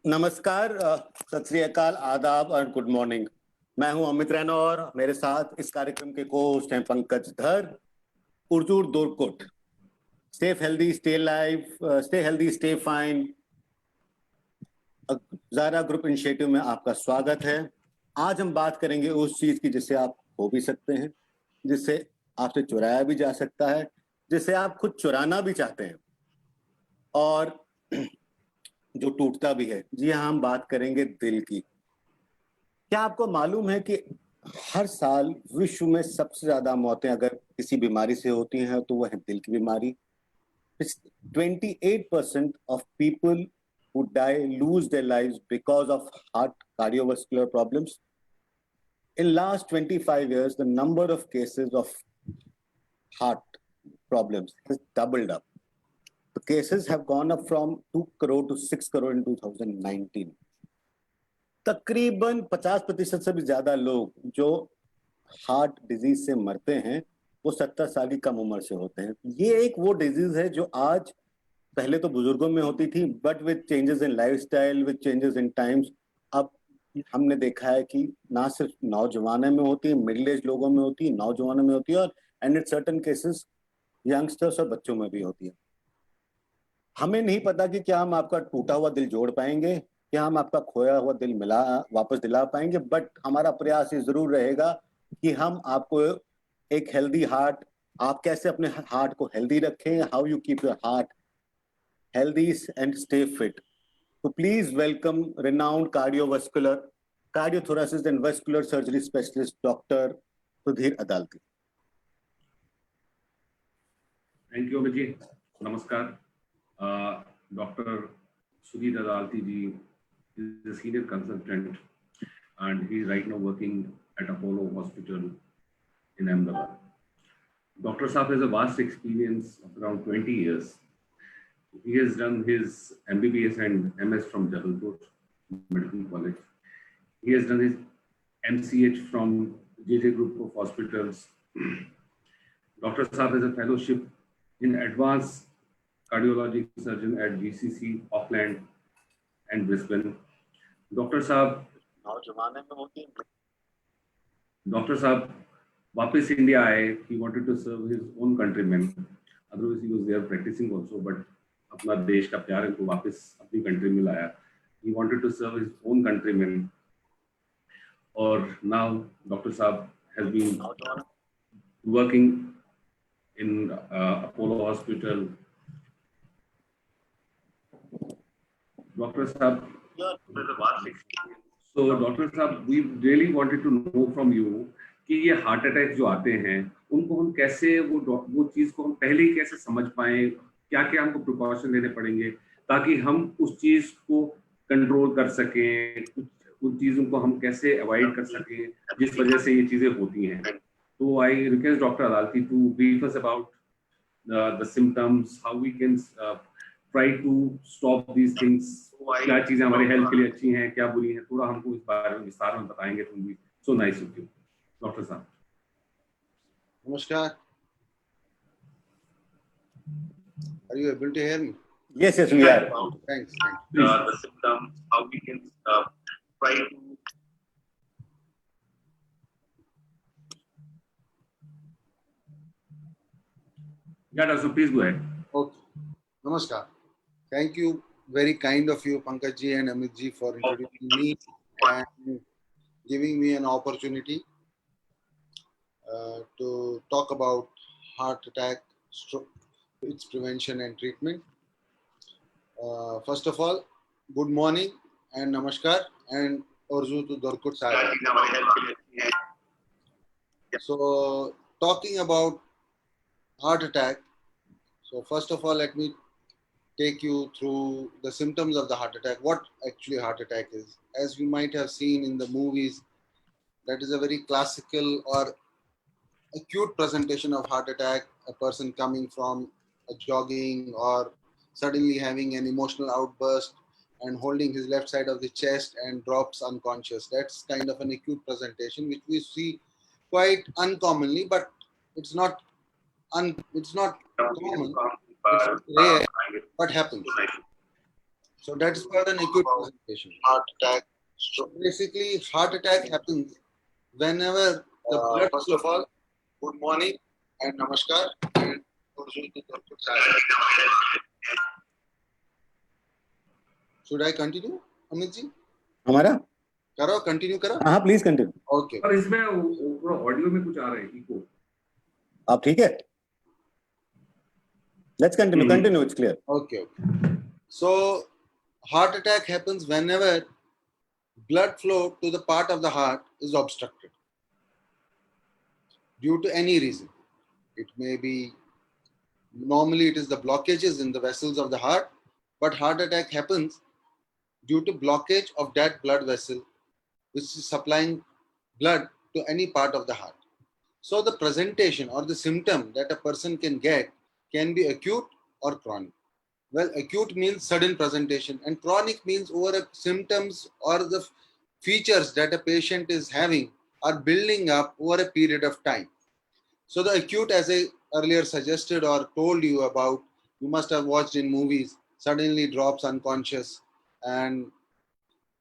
नमस्कार, सत श्री अकाल, आदाब और गुड मॉर्निंग। मैं हूं अमित रैना और मेरे साथ इस कार्यक्रम के को होस्ट हैं पंकज धर, उर्जूर दोरकुट। Stay healthy, stay live, stay healthy, stay fine. Zara group initiative में आपका स्वागत है। आज हम बात करेंगे उस चीज की जिससे आप खो भी सकते हैं, जिससे आपसे चुराया भी जा सकता है, जिससे आप खुद चुराना भी चाहते हैं और जो टूटता भी है। जी हाँ, हम बात करेंगे दिल की। क्या आपको मालूम है कि हर साल विश्व में सबसे ज्यादा मौतें अगर किसी बीमारी से होती हैं तो वह है दिल की बीमारी। 28% of people who die lose their lives because of heart cardiovascular problems. In last 25 years, the number of cases of heart problems has doubled up. The cases have gone up from 2 crore to 6 crore in 2019. तकरीबन 50% से भी ज्यादा लोग जो heart disease से मरते हैं वो 70 साल की कम उम्र से होते हैं। ये एक वो डिजीज है जो आज पहले तो बुजुर्गों में होती थी, but with changes in lifestyle, with changes in times, अब हमने देखा है कि ना सिर्फ नौजवानों में होती है, मिडिल एज लोगों में होती है, नौजवानों में होती है और and in certain cases youngsters और बच्चों में भी होती है। हमें नहीं पता कि क्या हम आपका टूटा हुआ दिल जोड़ पाएंगे, क्या हम आपका खोया हुआ दिल मिला वापस दिला पाएंगे, बट हमारा प्रयास ये जरूर रहेगा कि हम आपको एक हेल्दी हार्ट, आप कैसे अपने हार्ट को हेल्दी रखें, how you keep your heart healthy and stay fit. So please welcome renowned cardiovascular, cardiothoracic and vascular surgery specialist, Dr. Sudhir Adalti. Thank you, Amiji. Namaskar. Dr. Sudhir Adalti ji is a senior consultant and he is right now working at Apollo Hospital in Ahmedabad. Dr. Saab has a vast experience of around 20 years. He has done his MBBS and MS from Jabalpur Medical College. He has done his MCH from JJ Group of Hospitals. Dr. Saab has a fellowship in Advanced Cardiology Surgeon at GCC, Auckland and Brisbane. Dr. Saab वापस India आए. He wanted to serve his own countrymen. Otherwise he was there practicing also, but अपना देश का प्यार इनको वापस अपनी country में लाया. He wanted to serve his own countrymen. और now Dr. Saab has been working in Apollo Hospital. Dr. Saab, so Dr. Saab, we really wanted to know from you कि ये हार्ट अटैक जो आते हैं उनको हम कैसे वो चीज को हम पहले ही कैसे समझ पाएं, क्या क्या हमको प्रिकॉशन लेने पड़ेंगे ताकि हम उस चीज को कंट्रोल कर सकें, उन चीजों को हम कैसे अवॉइड कर सकें जिस वजह से ये चीजें होती हैं. तो I request doctor Adalati to brief us about the symptoms, how we can try to stop these things. क्या चीजें हमारे हेल्थ के लिए अच्छी हैं, क्या बुरी हैं, थोड़ा हमको इस बारे में विस्तार में बताएंगे. तुम भी so nice of you doctor साहब. Namaskar. Are you able to hear me? Yes, we are. Thanks. The symptoms, how we can try to. Yeah, so please go ahead. Okay. Namaskar. Thank you. Very kind of you, Pankaj ji and Amit ji, for introducing me and giving me an opportunity to talk about heart attack, stroke, its prevention and treatment. First of all, good morning and namaskar and Orzu to Dorkut Sahib. So, talking about heart attack, so first of all, let me take you through the symptoms of the heart attack, what actually heart attack is. As we might have seen in the movies, that is a very classical or acute presentation of heart attack, a person coming from a jogging or suddenly having an emotional outburst and holding his left side of the chest and drops unconscious. That's kind of an acute presentation which we see quite uncommonly, but it's not common, it's rare, but happens. So that's called an acute presentation. Heart attack. So basically, heart attack happens whenever the blood. First of all, good morning and namaskar. And should I continue, Amit ji? हमारा करो, continue करो. हाँ please continue. Okay. और इसमें पूरा audio में कुछ आ रहा है इको. आप ठीक है? Let's continue. Continue. It's clear. Okay. So heart attack happens whenever blood flow to the part of the heart is obstructed due to any reason. It may be, normally it is the blockages in the vessels of the heart, but heart attack happens due to blockage of that blood vessel which is supplying blood to any part of the heart. So the presentation or the symptom that a person can get can be acute or chronic. Well, acute means sudden presentation, and chronic means over symptoms or the features that a patient is having are building up over a period of time. So the acute, as I earlier suggested or told you about, you must have watched in movies, suddenly drops unconscious and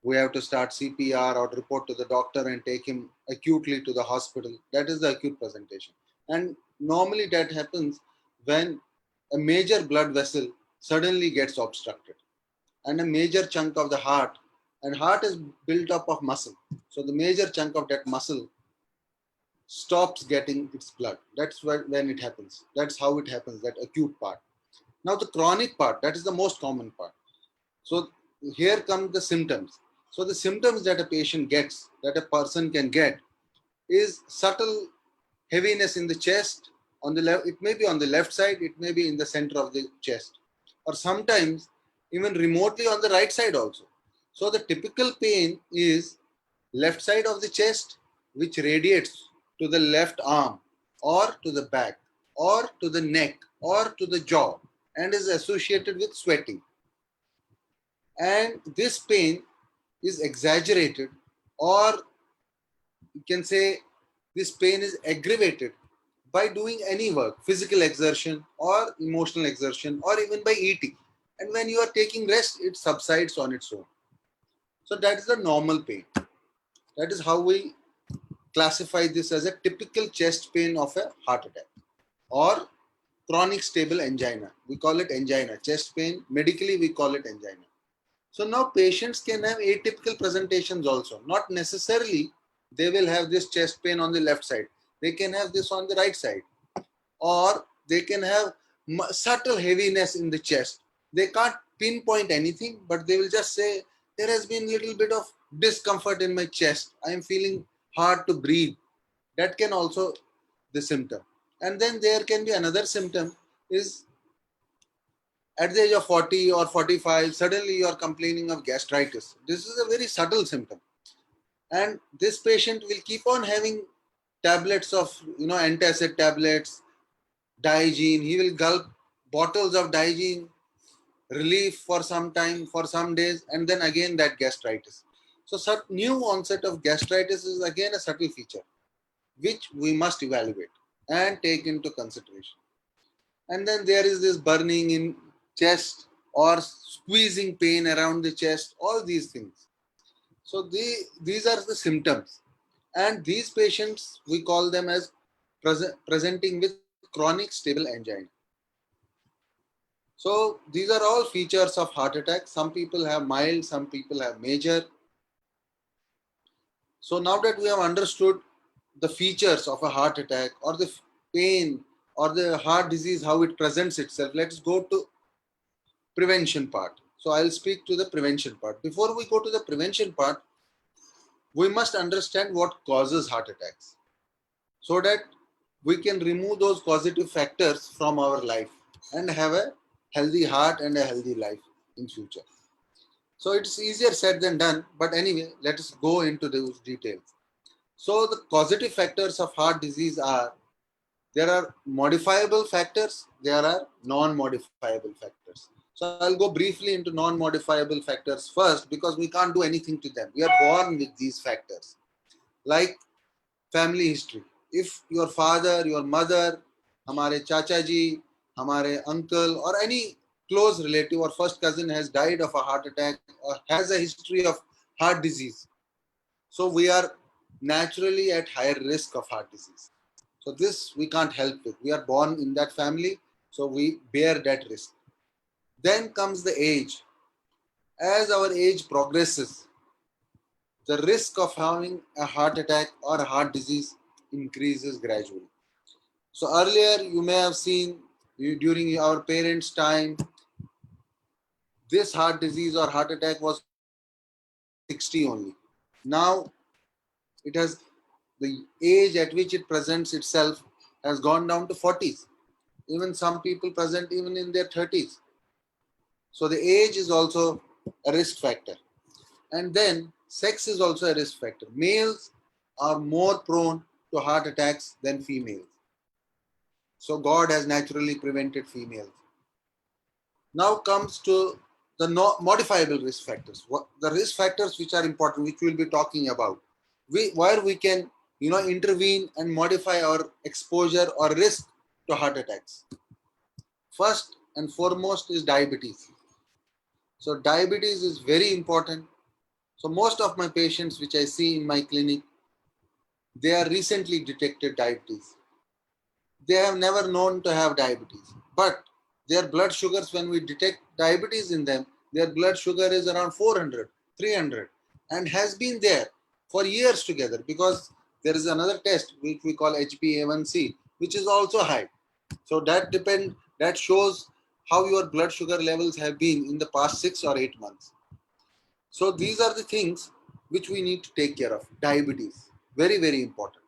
we have to start CPR or report to the doctor and take him acutely to the hospital. That is the acute presentation. And normally that happens when a major blood vessel suddenly gets obstructed and a major chunk of the heart, and heart is built up of muscle. So the major chunk of that muscle stops getting its blood. That's when it happens. That's how it happens, that acute part. Now the chronic part, that is the most common part. So here come the symptoms. So the symptoms that a patient gets, that a person can get, is subtle heaviness in the chest. On the left, it may be on the left side, it may be in the center of the chest, or sometimes even remotely on the right side also. So the typical pain is left side of the chest, which radiates to the left arm or to the back or to the neck or to the jaw and is associated with sweating. And this pain is exaggerated, or you can say this pain is aggravated by doing any work, physical exertion or emotional exertion, or even by eating. And when you are taking rest, it subsides on its own. So that is the normal pain. That is how we classify this as a typical chest pain of a heart attack or chronic stable angina. We call it angina. Chest pain, medically we call it angina. So now patients can have atypical presentations also. Not necessarily they will have this chest pain on the left side. They can have this on the right side. Or they can have subtle heaviness in the chest. They can't pinpoint anything, but they will just say, there has been a little bit of discomfort in my chest. I am feeling hard to breathe. That can also be the symptom. And then there can be another symptom is at the age of 40 or 45, suddenly you are complaining of gastritis. This is a very subtle symptom. And this patient will keep on having tablets of, antacid tablets, Diagene. He will gulp bottles of Diagene, relief for some time, for some days, and then again that gastritis. So new onset of gastritis is again a subtle feature, which we must evaluate and take into consideration. And then there is this burning in chest or squeezing pain around the chest, all these things. So these are the symptoms. And these patients, we call them as presenting with chronic stable angina. So these are all features of heart attack. Some people have mild, some people have major. So now that we have understood the features of a heart attack or the pain or the heart disease, how it presents itself, let's go to prevention part. So I'll speak to the prevention part. Before we go to the prevention part, we must understand what causes heart attacks so that we can remove those causative factors from our life and have a healthy heart and a healthy life in future. So it's easier said than done, but anyway, let us go into those details. So the causative factors of heart disease are, there are modifiable factors, there are non-modifiable factors. So I'll go briefly into non-modifiable factors first because we can't do anything to them. We are born with these factors, like family history. If your father, your mother, hamare chacha ji, hamare uncle, or any close relative or first cousin has died of a heart attack or has a history of heart disease. So we are naturally at higher risk of heart disease. So this we can't help with. We are born in that family, so we bear that risk. Then comes the age. As our age progresses, the risk of having a heart attack or a heart disease increases gradually. So earlier you may have seen during our parents' time, this heart disease or heart attack was 60 only. Now it has, the age at which it presents itself has gone down to 40s. Even some people present even in their 30s. So the age is also a risk factor. And then sex is also a risk factor. Males are more prone to heart attacks than females. So God has naturally prevented females. Now comes to the modifiable risk factors. The risk factors which are important, which we'll be talking about, where we can intervene and modify our exposure or risk to heart attacks. First and foremost is diabetes. So diabetes is very important. So most of my patients which I see in my clinic, they are recently detected diabetes. They have never known to have diabetes, but their blood sugars, when we detect diabetes in them, their blood sugar is around 400, 300 and has been there for years together, because there is another test which we call HbA1c, which is also high. So that shows how your blood sugar levels have been in the past 6 or 8 months. So these are the things which we need to take care of. Diabetes, very, very important.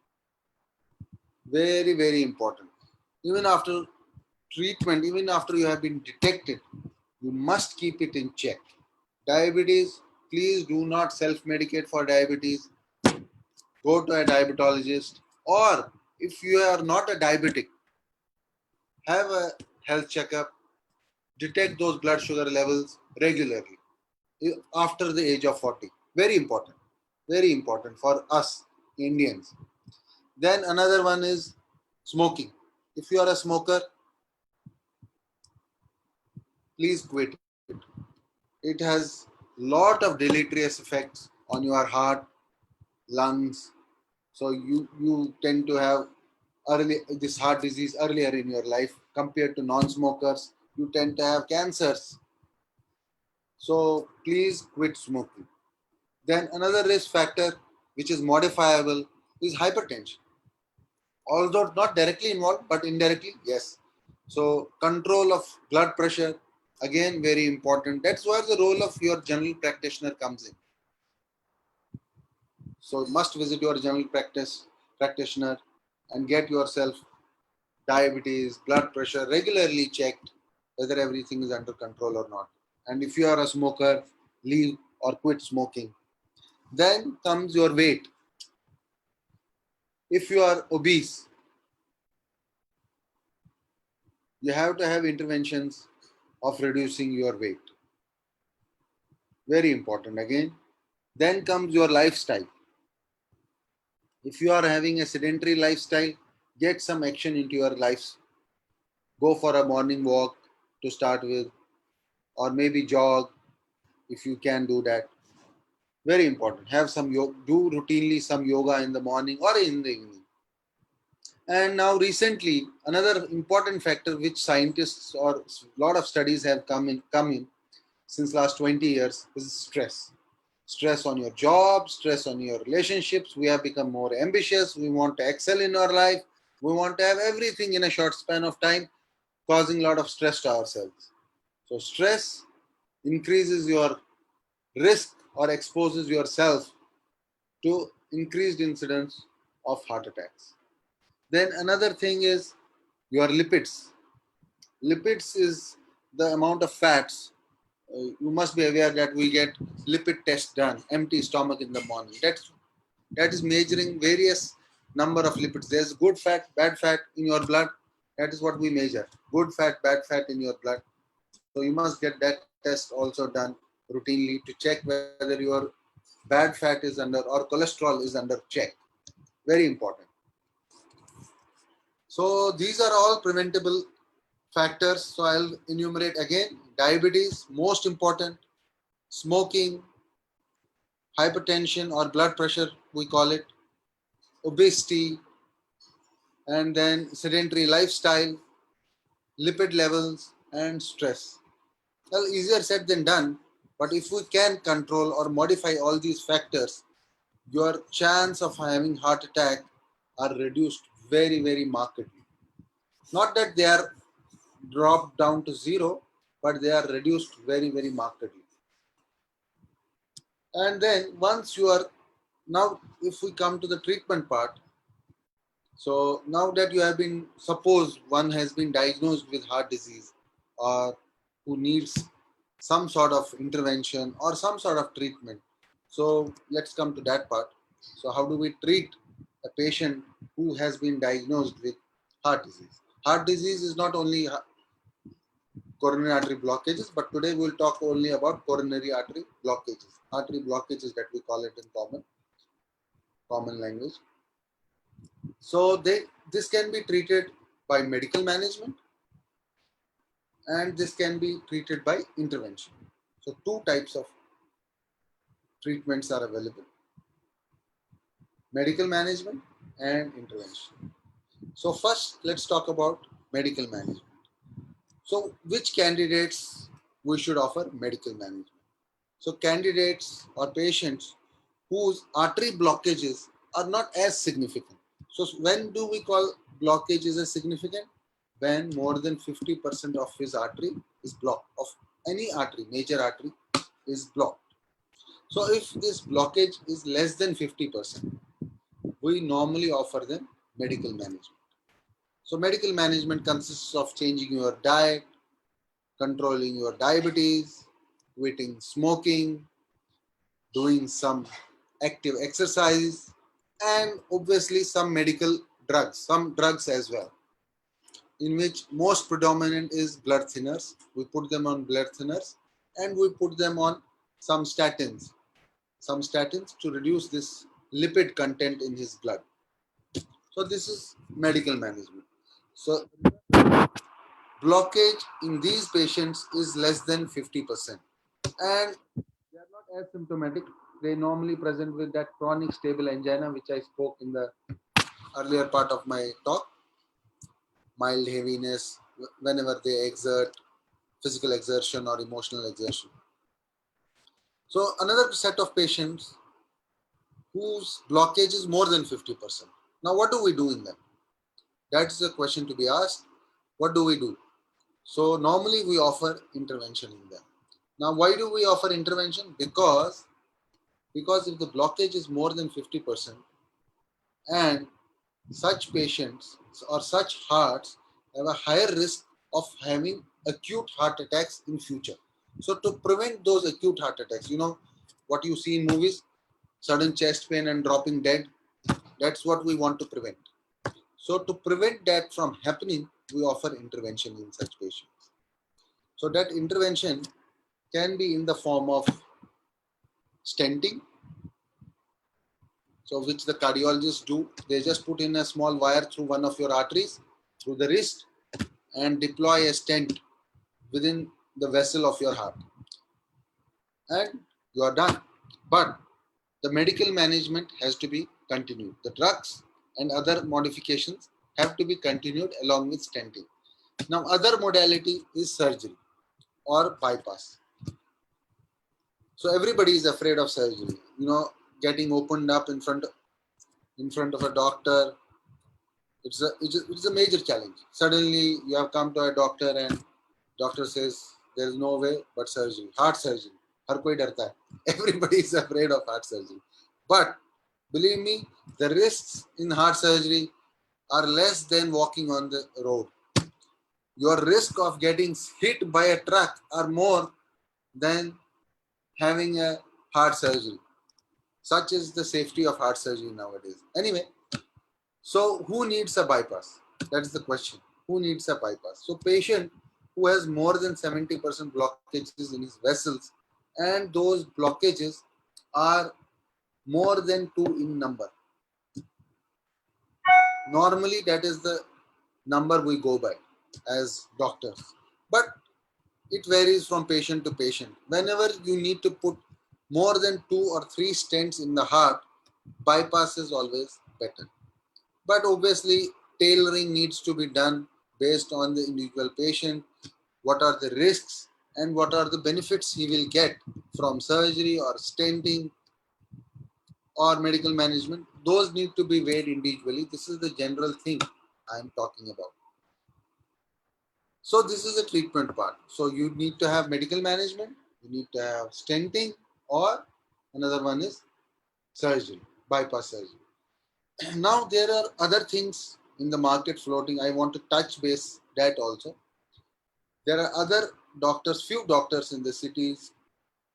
Very, very important. Even after treatment, even after you have been detected, you must keep it in check. Diabetes, please do not self-medicate for diabetes. Go to a diabetologist, or if you are not a diabetic, have a health checkup, detect those blood sugar levels regularly after the age of 40. Very important for us Indians. Then another one is smoking. If you are a smoker, please quit it. It has lot of deleterious effects on your heart, lungs. So you tend to have this heart disease earlier in your life compared to non-smokers. You tend to have cancers. So please quit smoking. Then another risk factor which is modifiable is hypertension. Although not directly involved, but indirectly, yes. So control of blood pressure, again, very important. That's where the role of your general practitioner comes in. So must visit your general practitioner and get yourself diabetes, blood pressure regularly checked, whether everything is under control or not. And if you are a smoker, leave or quit smoking. Then comes your weight. If you are obese, you have to have interventions of reducing your weight. Very important again. Then comes your lifestyle. If you are having a sedentary lifestyle, get some action into your life. Go for a morning walk to start with, or maybe jog if you can do that. Very important. Have some yoga, do routinely some yoga in the morning or in the evening. And now recently, another important factor which scientists or a lot of studies have come in since last 20 years is stress. Stress on your job, stress on your relationships. We have become more ambitious. We want to excel in our life. We want to have everything in a short span of time, causing a lot of stress to ourselves. So stress increases your risk or exposes yourself to increased incidence of heart attacks. Then another thing is your lipids. Lipids is the amount of fats. You must be aware that we get lipid test done, empty stomach in the morning. That is measuring various number of lipids. There's good fat, bad fat in your blood. That is what we measure. Good fat, bad fat in your blood. So you must get that test also done routinely to check whether your bad fat is under or cholesterol is under check. Very important. So these are all preventable factors. So I'll enumerate again. diabetes, most important, smoking, hypertension or blood pressure, we call it, obesity, and then sedentary lifestyle, lipid levels, and stress. Well, easier said than done, but if we can control or modify all these factors, your chance of having heart attack are reduced very, very markedly. Not that they are dropped down to zero, but they are reduced very, very markedly. And then once you are, now if we come to the treatment part, so now that you have been, suppose one has been diagnosed with heart disease or who needs some sort of intervention or some sort of treatment. So let's come to that part. So how do we treat a patient who has been diagnosed with heart disease? Heart disease is not only coronary artery blockages, but today we'll talk only about coronary artery blockages, artery blockages that we call it in common language. So this can be treated by medical management and this can be treated by intervention. So two types of treatments are available: medical management and intervention. So first, let's talk about medical management. So which candidates we should offer medical management? So candidates or patients whose artery blockages are not as significant. So when do we call blockages as significant? When more than 50% of his artery is blocked, of any artery, major artery is blocked. So if this blockage is less than 50%, we normally offer them medical management. So medical management consists of changing your diet, controlling your diabetes, quitting smoking, doing some active exercise, and obviously some medical drugs, some drugs as well, in which most predominant is blood thinners. We put them on blood thinners and we put them on some statins to reduce this lipid content in his blood. So this is medical management. So blockage in these patients is less than 50%. And they are not asymptomatic. They normally present with that chronic stable angina, which I spoke in the earlier part of my talk. Mild heaviness whenever they exert physical exertion or emotional exertion. So another set of patients whose blockage is more than 50%. Now what do we do in them? That's the question to be asked. What do we do? So normally we offer intervention in them. Now why do we offer intervention? Because if the blockage is more than 50% and such patients or such hearts have a higher risk of having acute heart attacks in future. So to prevent those acute heart attacks, you know what you see in movies, sudden chest pain and dropping dead, that's what we want to prevent. So to prevent that from happening, we offer intervention in such patients. So that intervention can be in the form of stenting, so which the cardiologists do. They just put in a small wire through one of your arteries, through the wrist, and deploy a stent within the vessel of your heart. And you are done. But the medical management has to be continued. The drugs and other modifications have to be continued along with stenting. Now, other modality is surgery or bypass. So everybody is afraid of surgery. You know, getting opened up in front of a doctor, it's a major challenge. Suddenly you have come to a doctor and doctor says there is no way but surgery, heart surgery. Har koi darta hai. Everybody is afraid of heart surgery. But believe me, the risks in heart surgery are less than walking on the road. Your risk of getting hit by a truck are more than having a heart surgery. Such is the safety of heart surgery nowadays. Anyway, so who needs a bypass? That's the question. Who needs a bypass? So patient who has more than 70% blockages in his vessels, and those blockages are more than 2 in number. Normally that is the number we go by as doctors. But It varies from patient to patient. Whenever you need to put more than 2 or 3 stents in the heart, bypass is always better. But obviously, tailoring needs to be done based on the individual patient, what are the risks and what are the benefits he will get from surgery or stenting or medical management. Those need to be weighed individually. This is the general thing I am talking about. So this is the treatment part. So you need to have medical management, you need to have stenting, or another one is surgery, bypass surgery. Now there are other things in the market floating. I want to touch base that also. There are other doctors, few doctors in the cities,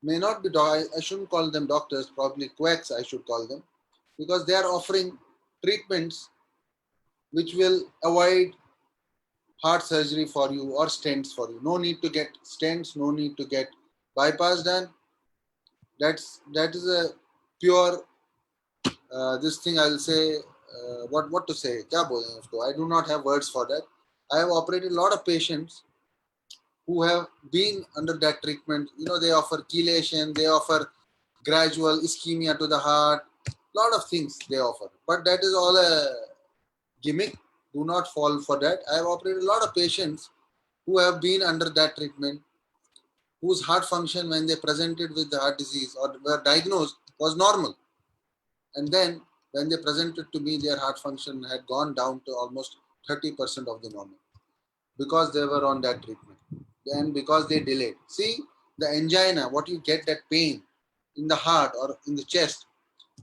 may not be, I shouldn't call them doctors, probably quacks I should call them, because they are offering treatments which will avoid heart surgery for you or stents for you. No need to get stents, no need to get bypass done. That is a pure this thing I'll say. What to say? क्या बोलें उसको? I do not have words for that. I have operated a lot of patients who have been under that treatment. You know, they offer chelation, they offer gradual ischemia to the heart, lot of things they offer. But that is all a gimmick. Do not fall for that. I have operated a lot of patients who have been under that treatment, whose heart function when they presented with the heart disease or were diagnosed was normal. And then when they presented to me, their heart function had gone down to almost 30% of the normal because they were on that treatment. Then because they delayed. See, the angina, what you get, that pain in the heart or in the chest,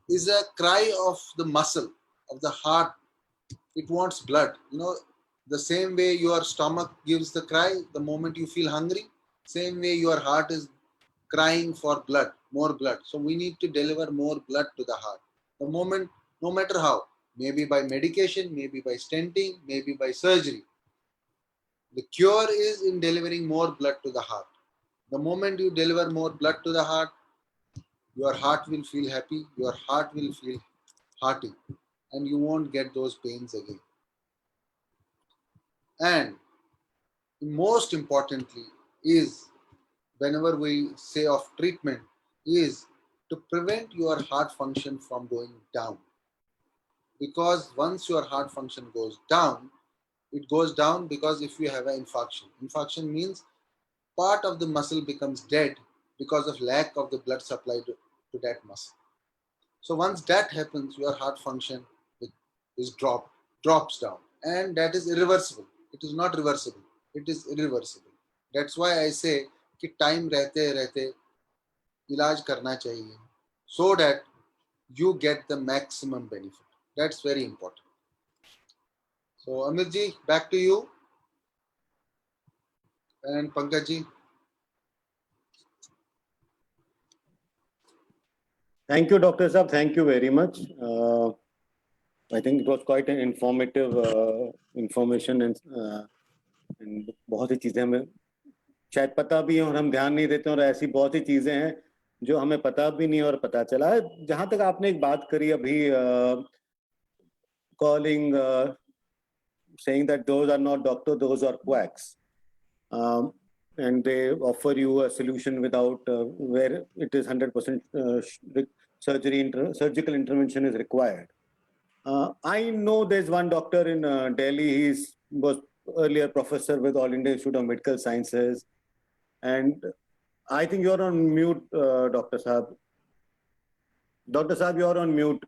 is a cry of the muscle of the heart. It wants blood. You know, the same way your stomach gives the cry the moment you feel hungry, same way your heart is crying for blood, more blood. So we need to deliver more blood to the heart. The moment, no matter how, maybe by medication, maybe by stenting, maybe by surgery. The cure is in delivering more blood to the heart. The moment you deliver more blood to the heart, your heart will feel happy, your heart will feel hearty, and you won't get those pains again. And most importantly is, whenever we say of treatment, is to prevent your heart function from going down. Because once your heart function goes down, it goes down because if you have an infarction means part of the muscle becomes dead because of lack of the blood supply to that muscle. So once that happens, your heart function is drops down, and that is irreversible. It is not reversible. It is irreversible. That's why I say कि time रहते रहते इलाज करना चाहिए, so that you get the maximum benefit. That's very important. So Amit ji, back to you, and Pankaj ji. Thank you, Dr. Saab. Thank you very much. I think it was quite an informative information and बहुत सी चीजें हमें शायद पता भी है और हम ध्यान नहीं देते, और ऐसी बहुत सी चीजें हैं जो हमें पता भी नहीं और पता चला। जहां तक आपने एक बात करी अभी, calling, saying that those are not doctors, those are quacks, and they offer you a solution without where it is 100% surgical intervention is required. I know there's one doctor in Delhi. He was earlier professor with All India Institute of Medical Sciences, and I think you're on mute, Dr. Saab. Dr. Saab, you're on mute.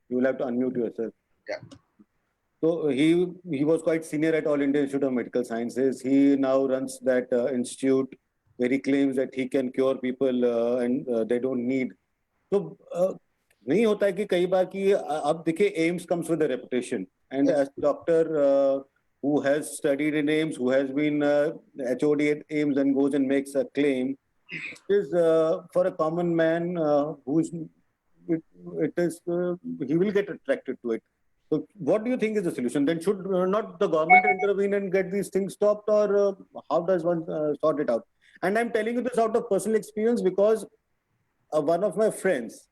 You will have to unmute yourself. Yeah. So he was quite senior at All India Institute of Medical Sciences. He now runs that institute where he claims that he can cure people and they don't need. So नहीं होता है कि कई बार कि अब देखिए AIIMS comes with a reputation, and as doctor who has studied in AIIMS, who has been HOD at AIIMS and goes and makes a claim, is for a common man who's it is he will get attracted to it. So what do you think is the solution? Then should not the government intervene and get these things stopped, or how does one sort it out? And I'm telling you this out of personal experience because one of my friends,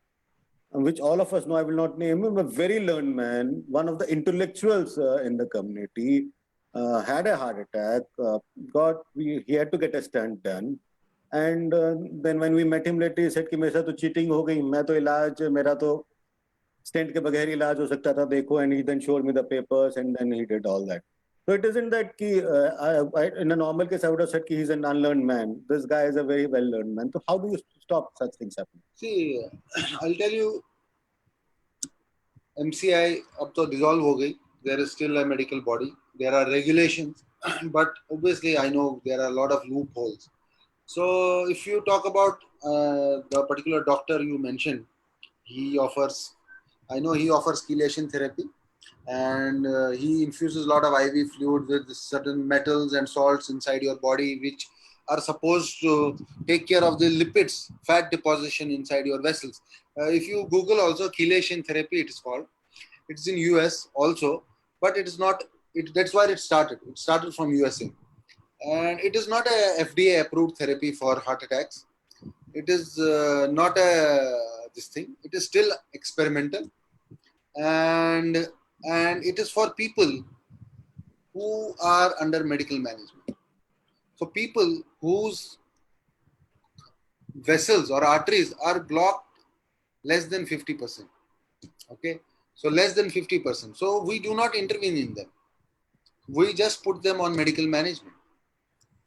which all of us know, I will not name him, a very learned man, one of the intellectuals in the community, had a heart attack, he had to get a stent done. And then when we met him later, he said कि मेरे साथ तो cheating हो गई, मैं तो इलाज मेरा तो stent के बगैर इलाज हो सकता था देखो, and he then showed me the papers and then he did all that. So it isn't that in a normal case I would have said he's an unlearned man. This guy is a very well learned man. So how do you stop such things happening? See, I'll tell you, MCI अब तो dissolve हो गई. There is still a medical body. There are regulations, but obviously I know there are a lot of loopholes. So if you talk about the particular doctor you mentioned, I know he offers chelation therapy, and he infuses a lot of IV fluid with certain metals and salts inside your body, which are supposed to take care of the lipids, fat deposition inside your vessels. If you Google also chelation therapy, it is called. It's in US also, but it is not. That's why it started. It started from USA, and it is not a FDA approved therapy for heart attacks. It is not this thing. It is still experimental, and it is for people who are under medical management. So people whose vessels or arteries are blocked less than 50%. Okay, so less than 50%. So we do not intervene in them. We just put them on medical management.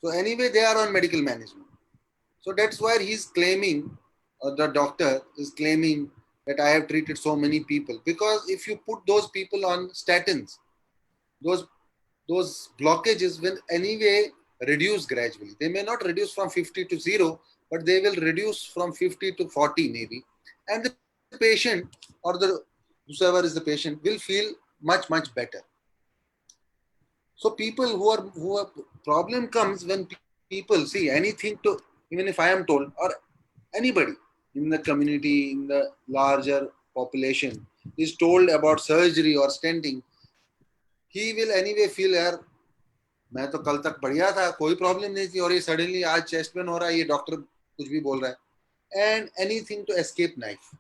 So anyway, they are on medical management. So that's why he's claiming, or the doctor is claiming, that I have treated so many people. Because if you put those people on statins, those blockages will anyway reduce gradually. They may not reduce from 50 to 0, but they will reduce from 50 to 40 maybe. And the patient, or whoever is the patient, will feel much, much better. So people who are problem comes when people see anything to, even if I am told, or anybody in the community, in the larger population is told about surgery or stenting, he will anyway feel, यार मैं तो कल तक बढ़िया था, कोई problem नहीं थी, और ये सडनली आज चेस्ट पेन हो रहा है, ये डॉक्टर कुछ भी बोल रहा है, and anything to escape knife.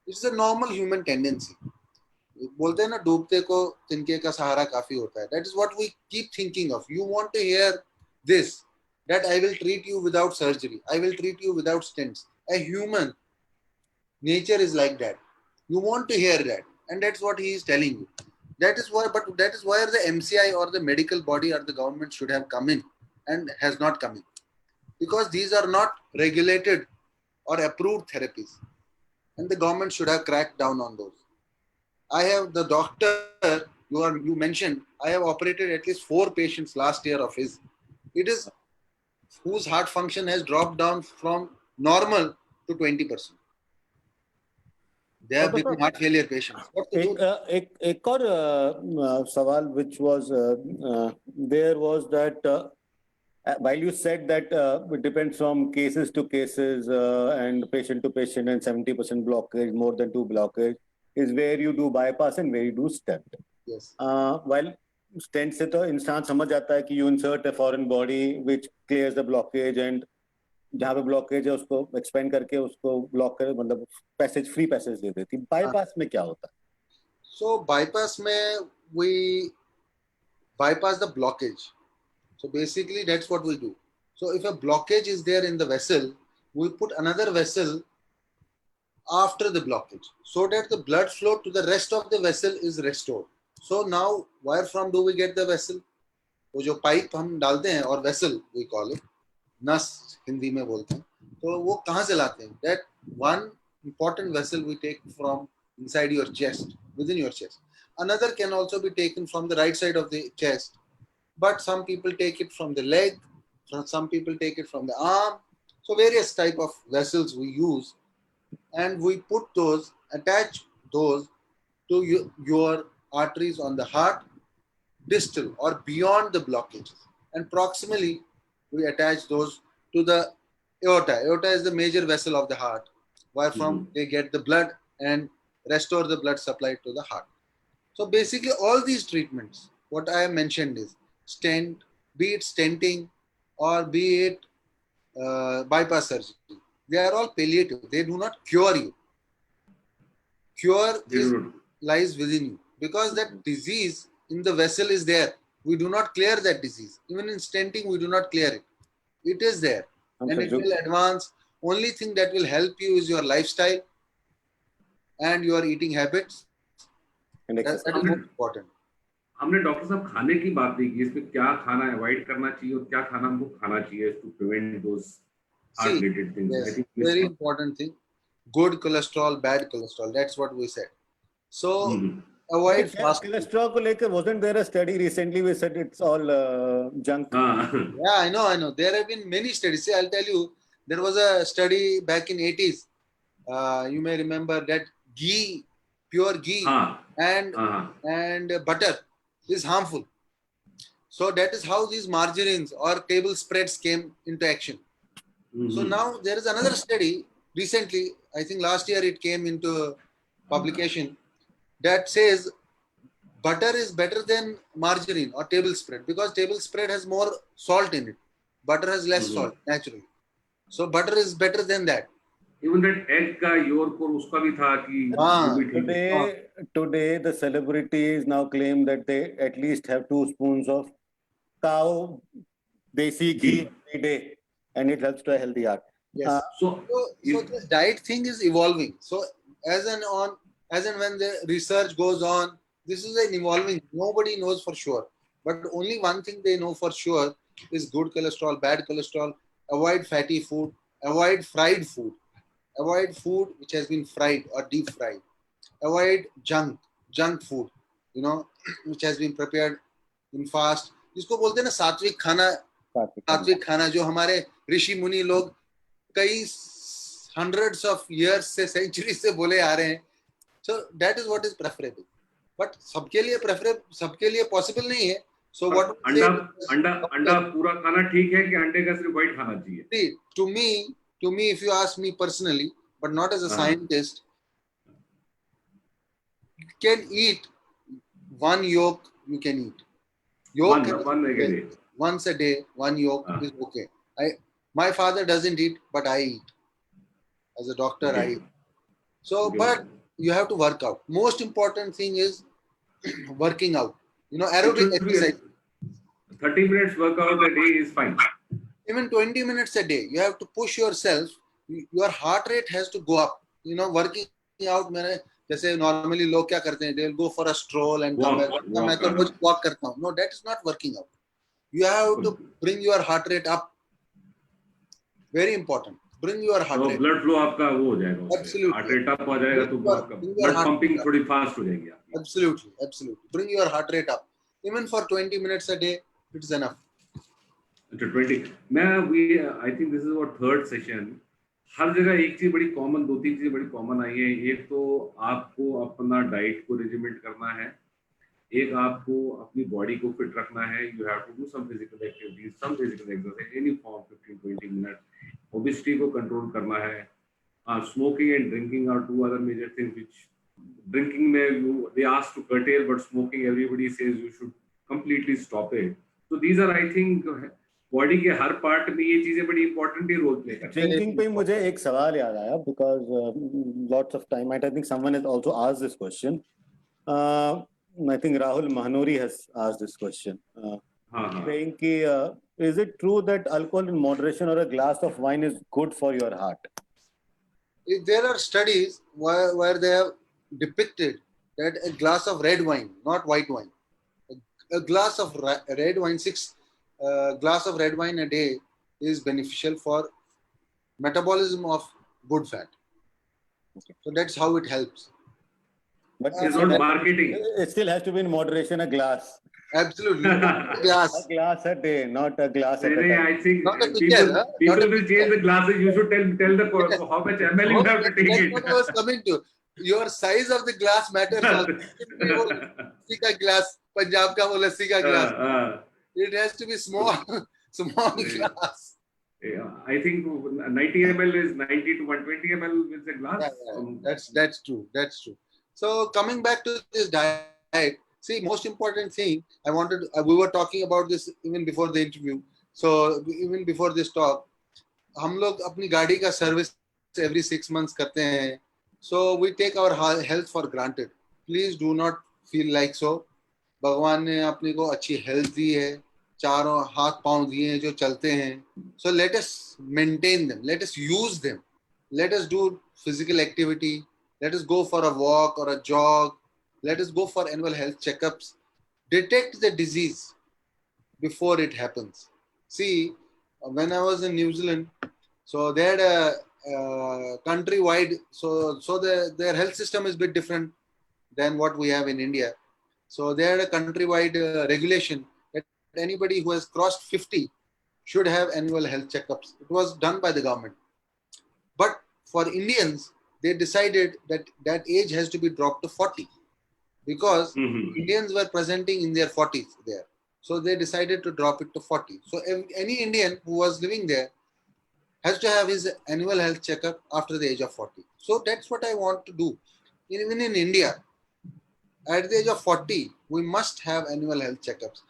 It's a normal human tendency. बोलते हैं ना, डूबते को तिनके का सहारा काफी होता है. That is what we keep thinking of. You want to hear this, that I will treat you without surgery, I will treat you without stents. A human nature is like that. You want to hear that, and that's what he is telling you. That is why the MCI or the medical body or the government should have come in, and has not come in, because these are not regulated or approved therapies, and the government should have cracked down on those. I have the doctor you mentioned. I have operated at least 4 patients last year of his. It is whose heart function has dropped down from normal to 20%. They have become heart failure patients. एक और सवाल which was there was that while you said that it depends from cases to cases and patient to patient, and 70% blockage, more than 2 blockage is where you do bypass and where you do stent. Yes. While stent से तो इंसान समझ जाता है कि you insert a foreign body which clears the blockage, and जहाँ पे blockage है उसको एक्सपेंड करके उसको ब्लॉक कर, मतलब फ्री पैसेज दे देती. बाईपास में क्या होता है? So bypass में we bypass the blockage. So basically that's what we do. So if a blockage is there in the vessel, we put another vessel after the blockage, so that the blood flow to the rest of the vessel is restored. So now where from do we get the vessel? वो जो pipe हम डालते हैं, और vessel we call it, नस हिंदी में बोलते हैं, तो वो कहाँ से लाते हैं? That one important vessel we take from inside your chest, within your chest. Another can also be taken from the right side of the chest, but some people take it from the leg, some people take it from the arm. So various type of vessels we use, and we put those, attach those to your arteries on the heart, distal or beyond the blockages, and proximally we attach those to the aorta. Aorta is the major vessel of the heart, where from they get the blood and restore the blood supply to the heart. So basically all these treatments, what I have mentioned is stent, be it stenting or be it bypass surgery, they are all palliative. They do not cure you. Cure lies within you, because that disease in the vessel is there. we do not clear that disease. Even in stenting, we do not clear it. It is there, and it will advance. Only thing that will help you is your lifestyle and your eating habits. And That is more important. हमने doctor साहब खाने की बात नहीं की, इसमें क्या खाना अवॉइड करना चाहिए और क्या खाना हमको खाना चाहिए to prevent those heart related things. Yes, I think very important thing. Good cholesterol, bad cholesterol. That's what we said. So avoid fast food. Cholesterol को लेकर wasn't there a study recently? We said it's all junk. Yeah, I know. There have been many studies. See, I'll tell you, there was a study back in 80s. You may remember that ghee, pure ghee, and butter is harmful. So that is how these margarines or table spreads came into action. So now there is another study recently, I think last year it came into publication, that says butter is better than margarine or table spread, because table spread has more salt in it. Butter has less salt naturally. So butter is better than that. Even that egg ka yolk और उसका भी था कि today the celebrities now claim that they at least have 2 spoons of cow desi ghee every day, and it helps to a healthy heart. Yes. So this diet thing is evolving. So as and when the research goes on, this is an evolving. Nobody knows for sure, but only one thing they know for sure is good cholesterol, bad cholesterol. Avoid fatty food. Avoid fried food. Avoid food which has been fried or deep fried. Avoid junk food, which has been prepared in fast. जिसको बोलते हैं ना सात्विक खाना जो हमारे ऋषि मुनि लोग कई hundreds of years से centuries से बोले आ रहे हैं. So that is what is preferable. But सबके लिए possible नहीं है. So what अंडा पूरा खाना ठीक है कि अंडे का सिर्फ white खाना चाहिए? See, to me, if you ask me personally, but not as a scientist, you can eat one yolk. You can eat yolk once a day. One yolk is okay. My father doesn't eat, but I eat. As a doctor, I eat. So, but you have to work out. Most important thing is working out. Aerobic exercise. 30 minutes workout a day is fine. Even 20 minutes a day, you have to push yourself. Your heart rate has to go up. Working out, जैसे normally लोग क्या करते हैं? They'll go for a stroll and come back. मैं तो रोज walk करता हूँ. No, that is not working out. You have to bring your heart rate up. Very important. Bring your heart rate. Blood flow आपका वो हो जाएगा. Absolutely. Heart rate up हो जाएगा तो आपका blood pumping थोड़ी fast हो जाएगी. Absolutely. Bring your heart rate up. Even for 20 minutes a day, it is enough. 20. I think this is our third session. हर जगह एक चीज बड़ी कॉमन, 2-3 चीजें बड़ी कॉमन आई हैं. एक तो आपको अपना डाइट को रेजिमेंट करना है, एक आपको अपनी बॉडी को फिट रखना है. You have to do some physical activities, some physical exercise, any form 15-20 minute. Obesity को कंट्रोल करना है. Smoking and drinking are 2 other major things which drinking में they ask to curtail, but smoking everybody says you should completely stop it. So these are, I think, body के हर part में ये चीजें बड़ी important role play करती हैं. Drinking पे मुझे एक सवाल याद आया, because lots of time I think someone has also asked this question. I think Rahul Mahanori has asked this question, saying कि is it true that alcohol in moderation or a glass of wine is good for your heart? There are studies where they have depicted that a glass of red wine, not white wine, a glass of red wine, 6 glass of red wine a day is beneficial for metabolism of good fat. Okay. So that's how it helps. But it's not marketing. It still has to be in moderation, a glass. Absolutely. A glass a day, not a glass at a time. I think people will change the glasses. You should tell the how much ml you have to take it. That's what I was coming to. Your size of the glass matters. Lassi ka glass, Punjab ka wo lassi ka glass. It has to be small glass. Yeah, I think 90 ml is 90 to 120 ml with the glass. Yeah. That's true. So coming back to this diet, see, most important thing we were talking about this even before the interview. So even before this talk, हम लोग अपनी गाड़ी का service every 6 months करते हैं. So we take our health for granted. Please do not feel like so. भगवान ने अपने को अच्छी हेल्थ दी है, चारों हाथ पांव दिए हैं जो चलते हैं. So let us maintain them, let us use them, let us do physical activity, let us go for a walk or a jog, let us go for annual health checkups, detect the disease before it happens. See, when I was in New Zealand, so they had a countrywide, so their health system is a bit different than what we have in India. So they had a countrywide regulation that anybody who has crossed 50 should have annual health checkups. It was done by the government. But for Indians, they decided that that age has to be dropped to 40 because Indians were presenting in their 40s there. So they decided to drop it to 40. So any Indian who was living there has to have his annual health checkup after the age of 40. So that's what I want to do. Even in India, at the age of 40, we must have annual health checkups.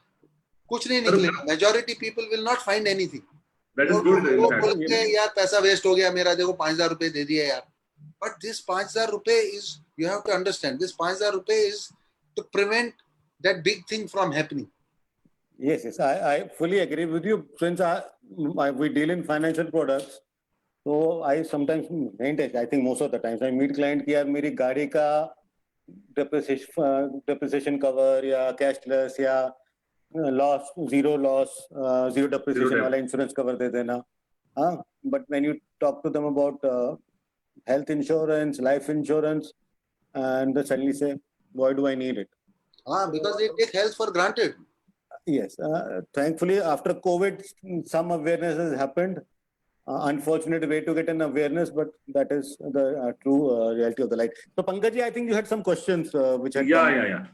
कुछ नहीं निकलेगा. Majority people will not find anything. That is good. In fact, बोलते हैं यार पैसा waste हो गया मेरा, देखो 5,000 रुपए दे दिए यार. But this 5,000 रुपए is, you have to understand, this 5,000 रुपए is to prevent that big thing from happening. Yes, I fully agree with you. Since we deal in financial products, so I sometimes maintain, I think most of the times I meet client कि यार मेरी गाड़ी का depreciation cover या cashless या zero depreciation वाला insurance cover दे देना. But when you talk to them about health insurance, life insurance, and they suddenly say, why do I need it? Because they take health for granted. Yes, thankfully after COVID, some awareness has happened. Unfortunate way to get an awareness, but that is the true reality of the life. So Pankaj ji, I think you had some questions which had yeah.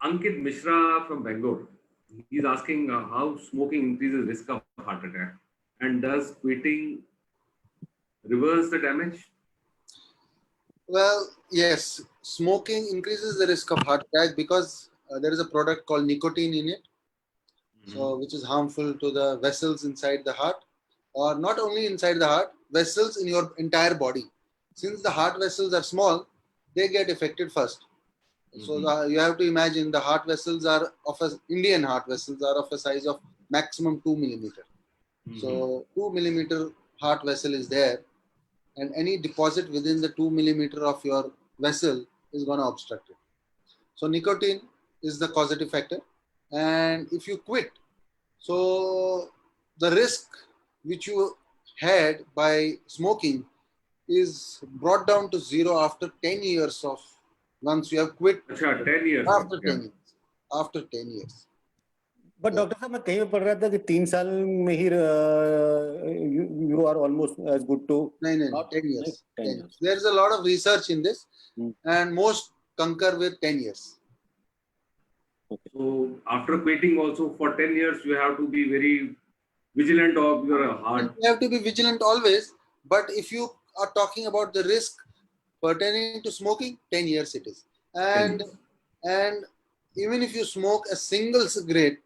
Ankit Mishra from Bangalore. He's asking how smoking increases risk of heart attack, and does quitting reverse the damage? Well, yes, smoking increases the risk of heart attack because there is a product called nicotine in it, so which is harmful to the vessels inside the heart, or not only inside the heart, vessels in your entire body. Since the heart vessels are small, they get affected first. So you have to imagine the heart vessels are Indian heart vessels are of a size of maximum 2 millimeter. So 2 millimeter heart vessel is there, and any deposit within the 2 millimeter of your vessel is going to obstruct it. So nicotine is the causative factor, and if you quit, so the risk which you had by smoking is brought down to zero after 10 years of once you have quit. 10 years. After 10 years. After 10 years. But Doctor साहब मैं कहीं पढ़ रहा था कि 3 साल में ही you are almost as good to. No, 10 years. 10 years. There is a lot of research in this, and most concur with 10 years. Okay. So after quitting also for 10 years, you have to be very vigilant of your heart. You have to be vigilant always, but if you are talking about the risk pertaining to smoking, 10 years it is. And even if you smoke a single cigarette